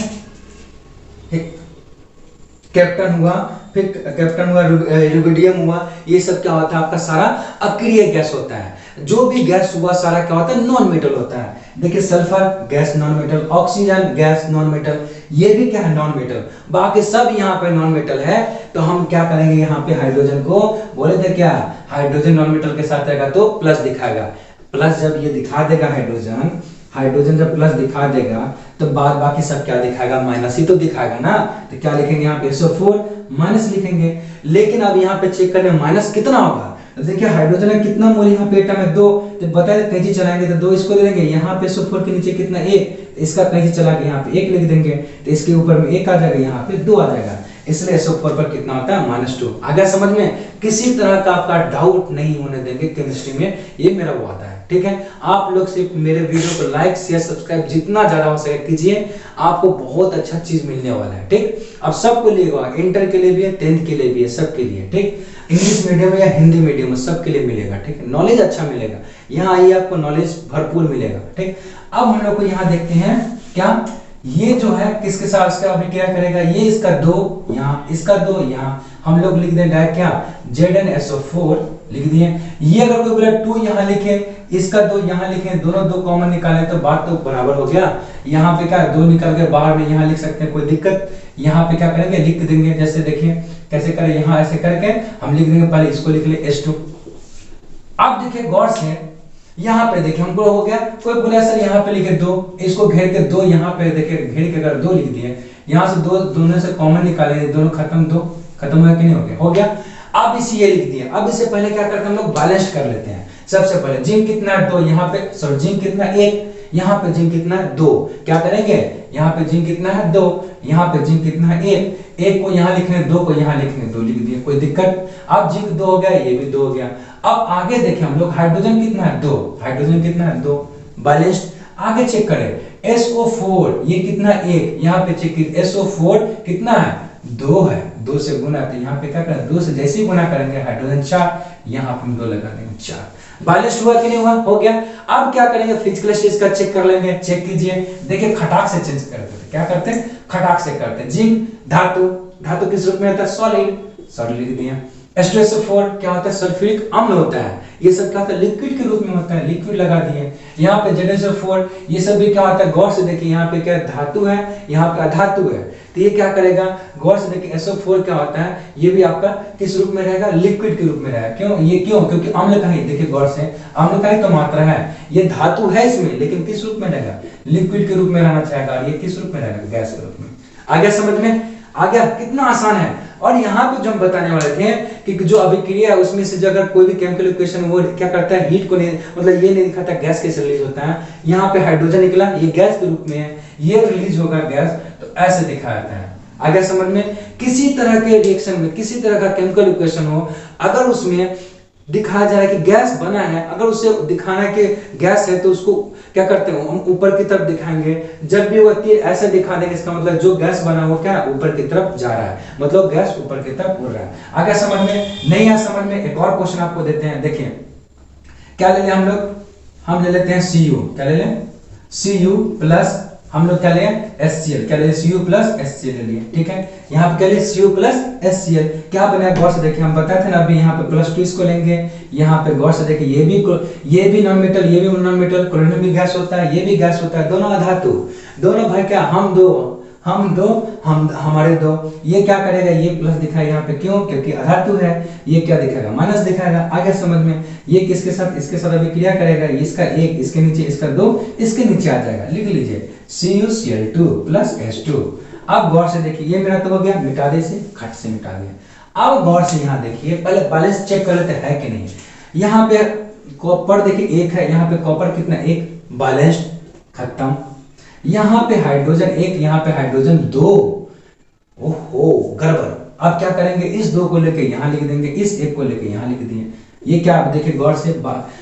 कैप्टन हुआ, फिर कैप्टन हुआ, रुबिडियम हुआ। ये सब क्या होता है? आपका सारा अक्रिय गैस होता है। जो भी गैस हुआ सारा क्या होता है? नॉन मेटल होता है। देखिए sulphur gas non metal, oxygen gas non metal, ये भी क्या है? Non metal. बाकी सब यहाँ पे नॉन मेटल है। तो हम क्या करेंगे? यहाँ पे हाइड्रोजन को बोले थे क्या? हाइड्रोजन नॉन मेटल के साथ रहेगा तो प्लस दिखाएगा। प्लस जब ये दिखा देगा हाइड्रोजन जब प्लस दिखा देगा तो बाद बाकी सब क्या दिखाएगा? माइनस ही तो दिखाएगा ना। तो क्या लिखेंगे यहाँ पे? SO4 माइनस लिखेंगे। लेकिन अब यहाँ पे चेक करने माइनस कितना होगा। तो देखिए हाइड्रोजन है कितना मोल यहाँ पे एटम है? 2। तो बताइए कैंची चलाएंगे तो 2 इसको ले लेंगे। यहाँ पे SO4 के नीचे कितना? 1। इसका कैंची चला के यहाँ पे 1 लिख देंगे तो इसके ऊपर में 1 आ जाएगा, यहाँ पे 2 आ जाएगा। इसलिए SO4 पर कितना होता है? -2। आ गया समझ में? किसी तरह का आपका डाउट नहीं होने देंगे केमिस्ट्री में, ये मेरा वादा है। ठीक है, आप लोग सिर्फ मेरे वीडियो को लाइक शेयर सब्सक्राइब जितना ज्यादा हो सके कीजिए, आपको बहुत अच्छा चीज मिलने वाला है। ठीक, अब सबको लिए इंटर के लिए भी है, 10th के लिए भी है, सबके लिए। ठीक, इंग्लिश मीडियम या हिंदी मीडियम में सबके लिए मिलेगा। ठीक है, नॉलेज अच्छा मिलेगा, यहाँ आइए आपको नॉलेज भरपूर मिलेगा। ठीक, अब हम लोग को यहाँ देखते हैं क्या ये जो है किसके साथ इसका अभिक्रिया करेगा? ये इसका 2 यहाँ, इसका 2 यहाँ, हम लोग लिख दें डायरेक्ट क्या? ZnSO4 लिख दिए। ये अगर कोई बोले 2 यहाँ लिखे, इसका 2 यहाँ लिखे, दोनों 2 कॉमन निकाले तो बात तो बराबर हो गया। यहाँ पे क्या 2 निकल के बाहर में यहाँ लिख सकते हैं, कोई दिक्कत? यहाँ पे क्या करेंगे? लिख देंगे। जैसे देखिए कैसे करें, यहाँ ऐसे करके हम लिख देंगे, पहले इसको लिख ले H2। अब देखिए गौर से यहाँ पे देखिए हमको हो गया, कोई बोले सर यहाँ पे लिखे 2, इसको घेर के 2 यहाँ पे देखिए घेर के अगर 2 लिख दिए, यहाँ से 2 दोनों से कॉमन निकाले, दोनों खत्म, 2 खत्म हुआ कि नहीं? हो गया, हो गया। अब इसी ये लिख दिया। अब इससे पहले क्या करते हैं हम लोग? बैलेंस कर लेते हैं। सबसे पहले जिंक कितना है? 2। यहाँ पे सॉरी जिंक कितना? 1। यहाँ पे जिंक कितना है? 2। क्या करेंगे? यहाँ पे जिंक कितना है? 2। यहाँ पे जिंक कितना है? 1। 1 को यहाँ लिखने, 2 को यहाँ लिखने, 2 लिख दिए, कोई दिक्कत? अब जिंक 2 हो गया, ये भी 2 हो गया। अब आगे देखिए हम लोग हाइड्रोजन कितना है? 2। हाइड्रोजन कितना है? 2। बैलेंस्ड। आगे चेक करें SO4 ये कितना? 1। यहाँ पे चेक कीजिए SO4 कितना है? 2 है। 2 से गुना, तो यहाँ पे क्या करें? 2 से जैसे ही गुना करेंगे हाइड्रोजन 4, यहाँ पे हम 2 लगा देंगे 4। बैलेंस्ड हुआ कि नहीं हुआ? हो गया। अब क्या करेंगे? फिजिकल स्टेज का चेक कर लेंगे। चेक कीजिए, देखिए खटाक से चेंज करते हैं। क्या करते हैं? खटाक से करते हैं। जिंक धातु, धातु किस रूप में होता है? सॉलिड, सॉलिड लिख दिया। H2SO4 क्या होता है? सल्फ्यूरिक अम्ल होता है। ये सब क्या होता है? लिक्विड के रूप में होता है, लिक्विड लगा दिए। यहाँ पे ZnSO4 ये सब भी क्या होता है? गौर से देखिए, यहाँ पे क्या धातु है, यहाँ पे अधातु है। तो ये क्या करेगा? गौर से देखिए SO4 क्या होता है? ये भी आपका किस रूप में रहेगा? लिक्विड के रूप में रहेगा। क्यों? ये क्यों? क्योंकि अम्ल का ही, देखिए गौर से, अम्ल का ही तो मात्रा है। ये धातु है इसमें, लेकिन किस रूप में रहेगा? लिक्विड के रूप में रहना चाहेगा। ये किस रूप में रहेगा? गैस के रूप में। आ गया समझ में? आ गया? कितना आसान है। और यहाँ पे जो हम बताने वाले थे कि जो अभिक्रिया है उसमें से जो अगर कोई भी केमिकल इक्वेशन वो क्या करता है? हीट को नहीं, मतलब ये नहीं दिखाता गैस कैसे रिलीज होता है। यहाँ पे हाइड्रोजन निकला, ये गैस के रूप में है, ये रिलीज होगा गैस, तो ऐसे दिखाया जाता है। आगे समझ में? किसी तरह के रिएक्शन में, किसी तरह का केमिकल इक्वेशन हो, अगर उसमें दिखाया जा रहा है कि गैस बना है, अगर उसे दिखाना है कि गैस है, तो उसको क्या करते हैं? हम ऊपर की तरफ दिखाएंगे। जब भी वो तीर ऐसे दिखा देंगे, इसका मतलब जो गैस बना वो क्या ऊपर की तरफ जा रहा है, मतलब गैस ऊपर की तरफ उड़ रहा है। आगे समझ में? नहीं है समझ में? एक और क्वेश्चन आपको देते हैं। देखिए क्या ले लें हम लोग? हम ले लेते हैं Cu। क्या ले लें? Cu प्लस हम लोग क्या लें? HCl। क्या ले लें? Cu प्लस HCl ले लिए। ठीक है, यहाँ पे क्या ले? Cu plus HCl। क्या बना? गौर से देखिए, हम बताए थे ना अभी, यहाँ पे +2 इसको लेंगे। यहाँ पे गौर से देखिए, ये भी नॉन मेटल, ये भी नॉन मेटल, क्लोरीन भी गैस होता है, ये भी गैस होता है, दोनों अधातु, दोनों भाई क्या? हम दो हमारे 2। ये क्या करेगा? ये प्लस दिखाएगा यहाँ पे, क्यों? क्योंकि अधातु है। ये क्या दिखाएगा? माइनस दिखाएगा। आगे समझ में? ये किसके साथ? इसके साथ अभिक्रिया करेगा। इसका 1, इसके नीचे इसका 2, इसके नीचे आ जाएगा। लिख लीजिए CuCl2 प्लस H2। अब गौर से देखिए, ये मेरा तो हो गया, मिटा दे, से खट से मिटा दिया। अब गौर से यहाँ देखिए, पहले बैलेंस चेक कर लेते हैं कि नहीं। यहाँ पे कॉपर देखिए 1 है, यहाँ पे कॉपर कितना 1, बैलेंस्ड, खत्म। यहाँ पे हाइड्रोजन 1, यहाँ पे हाइड्रोजन 2, ओहो गड़बड़। अब क्या करेंगे, इस 2 को लेके यहाँ लिख देंगे, इस 1 को लेके यहाँ लिख दिए। ये क्या देखिए गौर से,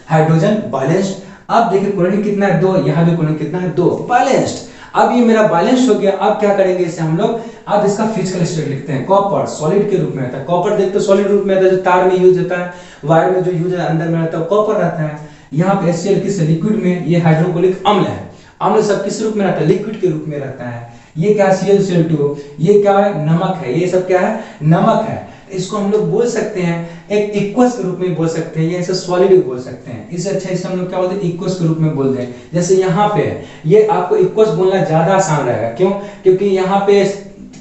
हाइड्रोजन बैलेंस्ड। अब देखिए क्लोरीन कितना है 2, यहाँ भी क्लोरीन कितना है 2, बैलेंस्ड। अब ये मेरा बैलेंस हो गया। अब क्या करेंगे इसे हम लोग, अब इसका फिजिकल स्टेट लिखते हैं। कॉपर सॉलिड के रूप में रहता है, कॉपर देखते सॉलिड रूप में रहता है, जो तार में यूज होता है, वायर में जो यूज है, अंदर में रहता है कॉपर रहता है। यहाँ पे HCl किस लिक्विड में, ये हाइड्रोक्लोरिक अम्ल है, अम्ल सब किस रूप में रहता है, लिक्विड के रूप में रहता है। ये क्या ClCl2, ये क्या है, नमक है, ये सब क्या है, नमक है। इसको हम लोग बोल सकते हैं एक इक्वस के रूप में बोल सकते हैं, या इसे सॉलिड भी बोल सकते हैं। इससे अच्छा इसे हम लोग क्या बोलते हैं, इक्वस के रूप में बोल दें। जैसे यहाँ पे है, ये आपको इक्वस बोलना ज्यादा आसान रहेगा, क्यों, क्योंकि यहाँ पे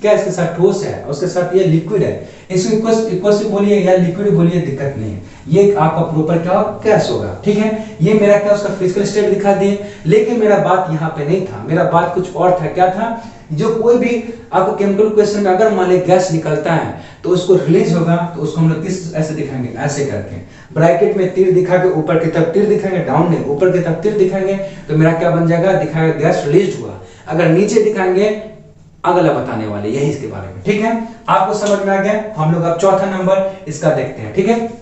क्या इसके साथ ठोस है, उसके साथ ये लिक्विड है। इसको इक्वस बोलिए या लिक्विड बोलिए, दिक्कत नहीं है। ये आपका प्रॉपर क्या गैस होगा, ठीक है। ये मेरा क्या उसका फिजिकल स्टेट दिखा दिए, लेकिन मेरा बात यहाँ पे नहीं था, मेरा बात कुछ और था। क्या था, जो कोई भी आपको केमिकल क्वेश्चन में अगर मान लीजिए गैस निकलता है तो उसको रिलीज होगा, तो उसको हम लोग किस ऐसे दिखाएंगे, ऐसे करके ब्रैकेट में तीर दिखा के ऊपर की तरफ तीर दिखाएंगे, डाउन में ऊपर की तरफ तीर दिखाएंगे, तो मेरा क्या बन जाएगा, दिखाएगा गैस रिलीज हुआ। अगर नीचे दिखाएंगे अगला बताने वाले, यही इसके बारे में, ठीक है। आपको समझ में आ गया। हम लोग अब चौथा नंबर इसका देखते हैं, ठीक है।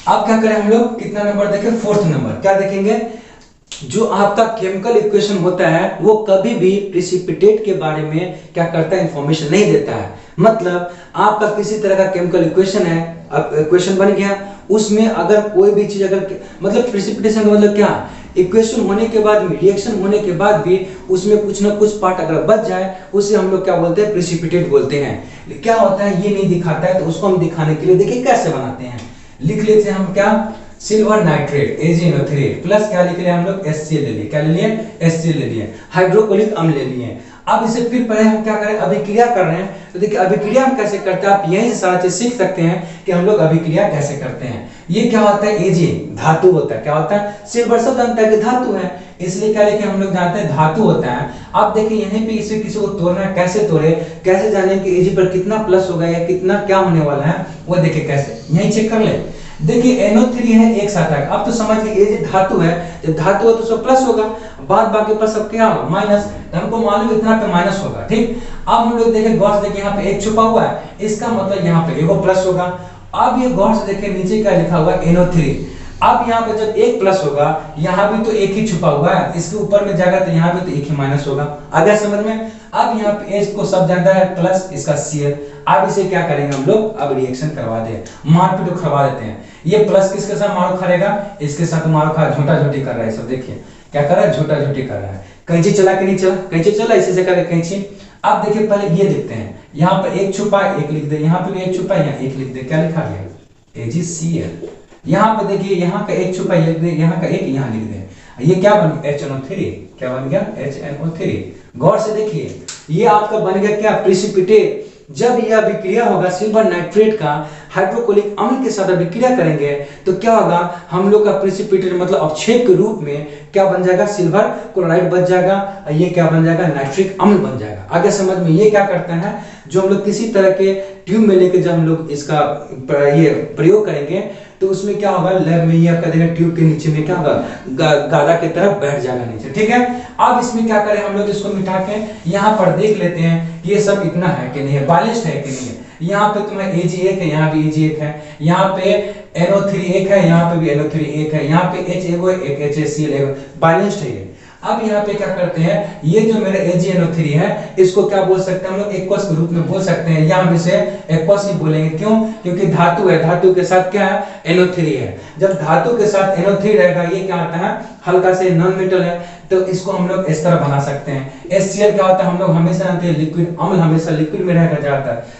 अब क्या करें हम लोग, कितना नंबर देखें, फोर्थ नंबर। क्या देखेंगे, जो आपका केमिकल इक्वेशन होता है वो कभी भी प्रेसिपिटेट के बारे में क्या करता है, इंफॉर्मेशन नहीं देता है। मतलब आपका किसी तरह का केमिकल इक्वेशन है, अब इक्वेशन बन गया, उसमें अगर कोई भी चीज अगर मतलब प्रेसिपिटेशन का मतलब क्या, इक्वेशन होने के बाद में, रिएक्शन होने के बाद भी उसमें कुछ ना कुछ पार्ट अगर बच जाए, उसे हम लोग क्या बोलते हैं, प्रेसिपिटेट बोलते हैं। क्या होता है, ये नहीं दिखाता है, तो उसको हम दिखाने के लिए देखिए कैसे बनाते हैं। लिख लेते हैं हम क्या, सिल्वर नाइट्रेट AgNO3 प्लस क्या लिख लिए हम लोग, HCl ले लिए, क्या ले लिए, HCl ले लिए, हाइड्रोक्लोरिक अम्ल ले लिए। अब इसे फिर पहले हम क्या करें, अभिक्रिया कर रहे हैं, तो देखिए अभिक्रिया हम कैसे करते हैं, आप यहीं से सारा चीज सीख सकते हैं कि हम लोग अभिक्रिया कैसे करते हैं। ये क्या होता है, Ag धातु होता है, क्या होता है, सिल्वर शब्द अंत है कि धातु है, इसलिए क्या लिखे हम लोग जानते हैं धातु होता है। अब देखिए यहीं पे इसे किसी को तोड़ना है, कैसे तोड़े, कैसे जाने कि Ag पर कितना प्लस होगा या कितना क्या होने वाला है, वो देखिए कैसे, यहीं चेक कर ले। देखिए NO3 है एक साथ आएगा, अब तो समझ गए Ag धातु है, जब धातु है तो सब प्लस होगा, बाद बाकी पर सब क्या होगा, माइनस। हमको मालूम इतना पे माइनस होगा, ठीक। अब हम लोग देखें गौर से, देखिए यहाँ पे एक छुपा हुआ है, इसका मतलब यहाँ पे एगो प्लस होगा। अब ये गौर से देखिए नीचे क्या लिखा हुआ है, NO3। अब यहाँ पे जब एक प्लस होगा, यहाँ भी तो एक ही छुपा हुआ है, इसके ऊपर में जाएगा तो यहाँ भी तो एक ही माइनस होगा। आ गया समझ में। अब यहाँ पे H को सब जानता है प्लस इसका Cl। अब इसे क्या करेंगे हम लोग, अब रिएक्शन करवा दे, मार पीट करवा देते हैं। ये प्लस किसके साथ मारो खाएगा, इसके साथ मारो खा, झूठा झूठी कर रहा है सब, देखिए क्या कर रहा है, झूठा झूठी कर रहा है। कैंची चला के नहीं चला, कैंची चला, इसी से करे कैंची। अब देखिए पहले ये देखते हैं, यहाँ पर एक छुपा एक लिख दे, यहाँ पे भी एक छुपा, यहाँ एक लिख दे, क्या लिखा गया, AgCl। यहाँ पे देखिए यहाँ का एक छुपा लिख दे, यहाँ का एक यहाँ लिख दे, ये क्या बन गया, HNO3, क्या बन गया, HNO3। गौर से देखिए ये आपका बन गया क्या, प्रेसिपिटेट। जब यह अभिक्रिया होगा सिल्वर नाइट्रेट का हाइड्रोक्लोरिक अम्ल के साथ अभिक्रिया करेंगे तो क्या होगा, हम लोग का प्रेसिपिटेट मतलब अवक्षेप के रूप में क्या बन जाएगा, सिल्वर क्लोराइड बन जाएगा, ये क्या बन जाएगा, नाइट्रिक अम्ल बन जाएगा। आगे समझ में। ये क्या करता है, जो हम लोग किसी तरह के ट्यूब में लेके जब हम लोग इसका ये प्रयोग करेंगे तो उसमें क्या होगा, लैब में ये आपका देखिए ट्यूब के नीचे में क्या होगा, गादा की तरफ बैठ जाएगा नीचे, ठीक है। अब इसमें क्या करें हम लोग, इसको मिटा के यहाँ पर देख लेते हैं ये सब इतना है कि नहीं है, बैलेंस्ड है कि नहीं है। यहाँ पे तुम्हें Ag एक है, यहाँ भी Ag एक है, यहाँ पे NO3 एक है, यहाँ पे भी NO3 एक है, यहाँ पे H एगो एक HCl एगो, बैलेंस्ड है ये। अब यहाँ पे क्या करते हैं, ये जो मेरे AgNO3 है इसको क्या बोल सकते हैं हम लोग, एक्वस के रूप में बोल सकते हैं, या हम इसे एक्वस ही बोलेंगे। क्यों, क्योंकि धातु है, धातु के साथ क्या है, NO3 है। जब धातु के साथ NO3 रहेगा, ये क्या आता है, हल्का से नॉन मेटल है, तो इसको हम लोग इस तरह बना सकते हैं। HCl क्या होता है, हम लोग हमेशा जानते हैं लिक्विड, अम्ल हमेशा लिक्विड में रहेगा,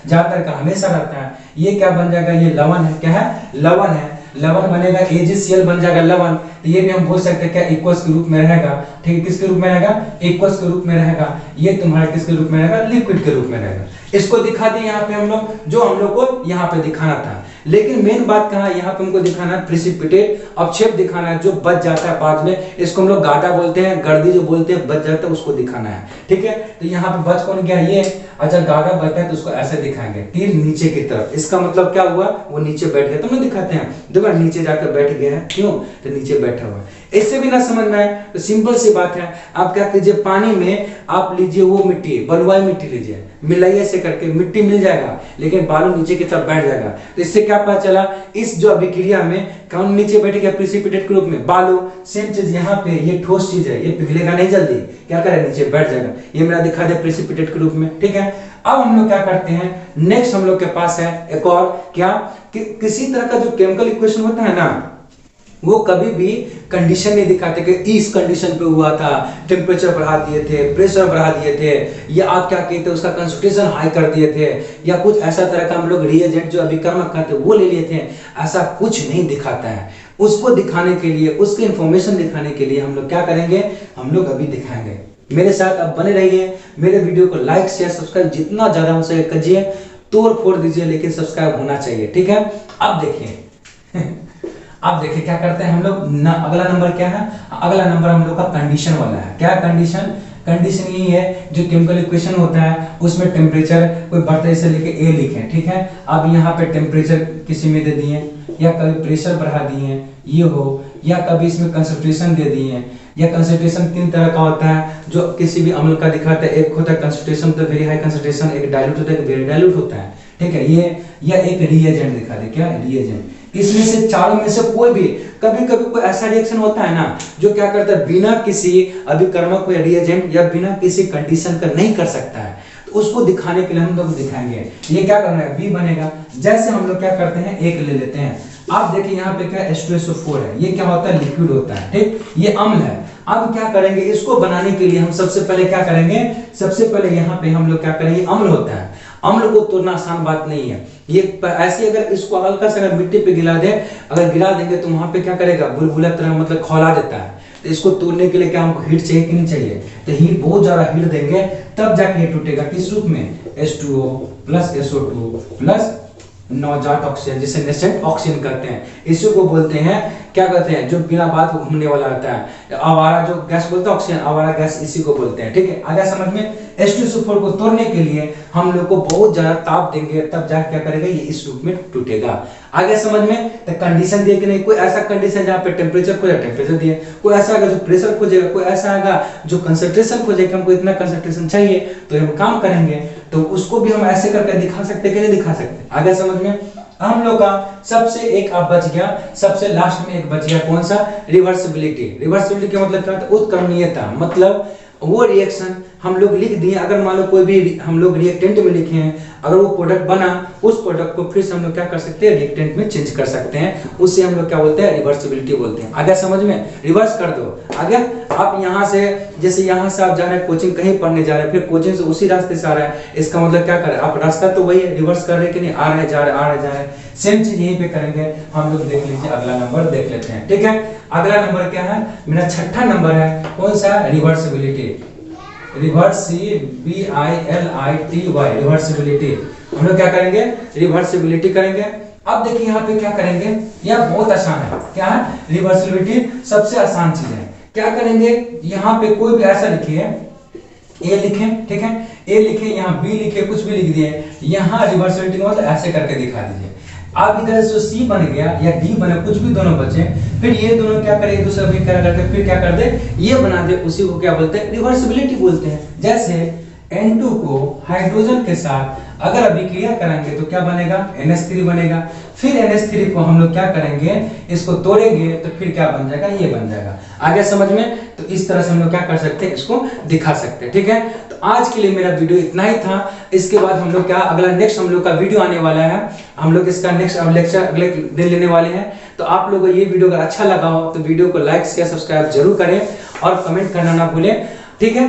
ज्यादातर का हमेशा रहता है। ये क्या बन जाएगा, ये लवण है, क्या है, लवण है, लवण बनेगा, AgCl बन जाएगा लवण। ये भी हम बोल सकते हैं क्या, इक्वस के रूप में रहेगा, ठीक है। किसके रूप में रहेगा, इक्वस के रूप में रहेगा। ये तुम्हारा किसके रूप में रहेगा, लिक्विड के रूप में रहेगा। इसको दिखा दिए यहाँ पे हम लोग, जो हम लोग को यहाँ पे दिखाना था। लेकिन मेन बात कहाँ है, यहाँ पे हमको दिखाना है प्रिसिपिटेट, अवक्षेप दिखाना है, जो बच जाता है बाद में, इसको हम लोग गाटा बोलते हैं, गर्दी जो बोलते हैं, बच जाता है उसको दिखाना है। ठीक है, तो यहाँ पे बच कौन गया, ये। अच्छा, गाढ़ा बचता है तो उसको ऐसे दिखाएंगे, तीर नीचे की तरफ, इसका मतलब क्या हुआ, वो नीचे बैठ गया। तुम लोग दिखाते हैं, देखो नीचे जाकर बैठ गया है, क्यों, तो नीचे बैठा हुआ है। इससे भी ना समझ में आए तो सिंपल सी बात है, आप क्या कीजिए, पानी में आप लीजिए वो मिट्टी, बलुआई मिट्टी लीजिए, मिलाइए से करके मिट्टी मिल जाएगा, लेकिन बालू नीचे की तरफ बैठ जाएगा। तो इससे क्या पता चला, इस जो अभिक्रिया में कौन नीचे बैठ गया, प्रिसिपिटेट के रूप में बालू। सेम चीज यहाँ पे, ये ठोस चीज है, ये पिघलेगा नहीं जल्दी, क्या करे, नीचे बैठ जाएगा। ये मेरा दिखा दे प्रिसिपिटेट के रूप में। ठीक है, अब हम लोग क्या करते हैं, नेक्स्ट हम लोग के पास है एक और क्या, किसी तरह का जो केमिकल इक्वेशन होता है ना, वो कभी भी कंडीशन नहीं दिखाते कि इस कंडीशन पे हुआ था, टेम्परेचर बढ़ा दिए थे, प्रेशर बढ़ा दिए थे, या आप क्या कहते हैं उसका कंसंट्रेशन हाई कर दिए थे, या कुछ ऐसा तरह का हम लोग रिएजेंट जो अभिकर्मक कहते हैं वो ले लिए थे। ऐसा कुछ नहीं दिखाता है। उसको दिखाने के लिए, उसकी इंफॉर्मेशन दिखाने के लिए हम लोग क्या करेंगे, हम लोग अभी दिखाएंगे। मेरे साथ आप बने रहिए, मेरे वीडियो को लाइक शेयर सब्सक्राइब जितना ज्यादा हो सके कीजिए, तोड़ फोड़ दीजिए, लेकिन सब्सक्राइब होना चाहिए। ठीक है, अब देखिए अब देखिए क्या करते हैं हम लोग अगला नंबर क्या है, अगला नंबर हम लोग का कंडीशन वाला है। क्या कंडीशन, कंडीशन यही है, जो केमिकल इक्वेशन होता है उसमें टेम्परेचर कोई बढ़ते से लेके ए लिखें। ठीक है, अब यहाँ पे टेम्परेचर किसी में दे दिए, या कभी प्रेशर बढ़ा दिए ये हो, या कभी इसमें कंसंट्रेशन दे दिए, या कंसंट्रेशन तीन तरह का होता है जो किसी भी अम्ल का दिखाता है। एक होता है कंसंट्रेशन तो वेरी हाई कंसंट्रेशन, एक डाइल्यूट होता है, एक वेरी डाइल्यूट होता है। ठीक है, ये या एक रिएजेंट दिखा दे, क्या रिएजेंट। इसमें से चारों में से कोई भी, कभी कभी कोई ऐसा रिएक्शन होता है ना जो क्या करता है, बिना किसी अभिकर्मक या रिएजेंट या बिना किसी कंडीशन का नहीं कर सकता है, तो उसको दिखाने के लिए हम लोग दिखाएंगे। ये क्या करना है, बी बनेगा। जैसे हम लोग क्या करते हैं, एक ले लेते हैं। आप देखिए यहाँ पे क्या H2SO4 है, ये क्या होता है, लिक्विड होता है। ठीक, ये अम्ल है। अब क्या करेंगे, इसको बनाने के लिए हम सबसे पहले क्या करेंगे, सबसे पहले यहाँ पे हम लोग क्या करेंगे, अम्ल होता है, अम्ल को तोड़ना आसान बात नहीं है। ये ऐसे अगर इसको हल्का सा अगर मिट्टी पे गिरा दे, अगर गिरा देंगे तो वहां पे क्या करेगा, बुलबुला तरह मतलब खौला देता है। तो इसको तोड़ने के लिए क्या हमको हीट चाहिए कि नहीं चाहिए, तो हीट, बहुत ज्यादा हीट देंगे तब जाके ये टूटेगा। किस रूप में, H2O प्लस SO2 प्लस नवजात ऑक्सीजन, जिसे नेसेंट ऑक्सीजन कहते हैं। इसी को बोलते हैं, क्या कहते हैं, जो बिना बात घूमने वाला रहता है, आवारा जो गैस बोलते हैं ऑक्सीजन, आवारा गैस इसी को बोलते हैं। ठीक है, आगे समझ में। H2SO4 को तोड़ने के लिए हम लोग को बहुत ज्यादा ताप देंगे, तब जाके क्या करेगा, ये इस रूप में टूटेगा। आगे समझ में। तो कंडीशन दिए कि नहीं, कोई ऐसा कंडीशन जहाँ पे टेम्परेचर खोजा, टेम्परेचर दिए, कोई ऐसा आएगा जो प्रेशर खोजेगा, कोई ऐसा आएगा जो कंसंट्रेशन खोजेगा, हमको इतना कंसंट्रेशन चाहिए तो हम काम करेंगे, तो उसको भी हम ऐसे करके दिखा सकते कि नहीं दिखा सकते। आगे समझ में। हम लोग का सबसे एक अब बच गया, सबसे लास्ट में एक बच गया, कौन सा, रिवर्सिबिलिटी। रिवर्सिबिलिटी का मतलब क्या होता है, उत्क्रमणीयता। मतलब वो रिएक्शन हम लोग लिख दिए, अगर मान लो कोई भी हम लोग रिएक्टेंट में लिखे हैं, अगर वो प्रोडक्ट बना, उस प्रोडक्ट को फिर से हम लोग क्या कर सकते हैं, रिएक्टेंट में चेंज कर सकते हैं, उससे हम लोग क्या बोलते हैं, रिवर्सिबिलिटी बोलते हैं। आगे समझ में, रिवर्स कर दो। आगे आप यहाँ से, जैसे यहाँ से आप जा रहे हैं कोचिंग कहीं पढ़ने जा रहे हैं, फिर कोचिंग से उसी रास्ते से आ रहा है, इसका मतलब क्या करें, आप रास्ता तो वही है, रिवर्स कर रहे हैं कि नहीं, आ रहे जा रहे, आ रहे जा रहे, सेम चीज यहीं पे करेंगे हम लोग। देख लीजिए, अगला नंबर देख लेते हैं। ठीक है, अगला नंबर क्या है, मेरा छठा नंबर है, कौन सा, रिवर्सिबिलिटी। Reversibility, reversibility. हम लोग क्या करेंगे, रिवर्सिबिलिटी करेंगे। अब देखिए यहाँ पे क्या करेंगे, यह बहुत आसान है। क्या है, रिवर्सिबिलिटी सबसे आसान चीज है। क्या करेंगे, यहाँ पे कोई भी ऐसा लिखिए, ए लिखें, ठीक है, ए लिखे, यहाँ बी लिखे, कुछ भी लिख दिए, यहाँ रिवर्सिबिलिटी को मतलब ऐसे करके दिखा दीजिए। आप इधर से सी बन गया या डी बने, कुछ भी दोनों बचे, फिर ये दोनों क्या करे, एक दूसरे को क्या करते, फिर क्या कर दे, ये बना दे, उसी को क्या बोलते हैं, रिवर्सिबिलिटी बोलते हैं। जैसे N2 को हाइड्रोजन के साथ अगर अभिक्रिया कराएंगे तो क्या बनेगा, NH3 बनेगा। फिर NH3 को हम लोग क्या करेंगे, इसको तोड़ेंगे तो फिर क्या बन जाएगा, ये बन जाएगा। आगे समझ में। तो इस तरह से हम लोग क्या कर सकते हैं, इसको दिखा सकते हैं। ठीक है, तो आज के लिए मेरा वीडियो इतना ही था। इसके बाद हम लोग क्या, अगला नेक्स्ट हम लोग का वीडियो आने वाला है, हम लोग इसका नेक्स्ट लेक्चर अगले दिन लेने वाले हैं। तो आप लोगों को ये वीडियो अगर अच्छा लगा हो तो वीडियो को लाइक शेयर सब्सक्राइब जरूर करें और कमेंट करना ना भूलें। ठीक है।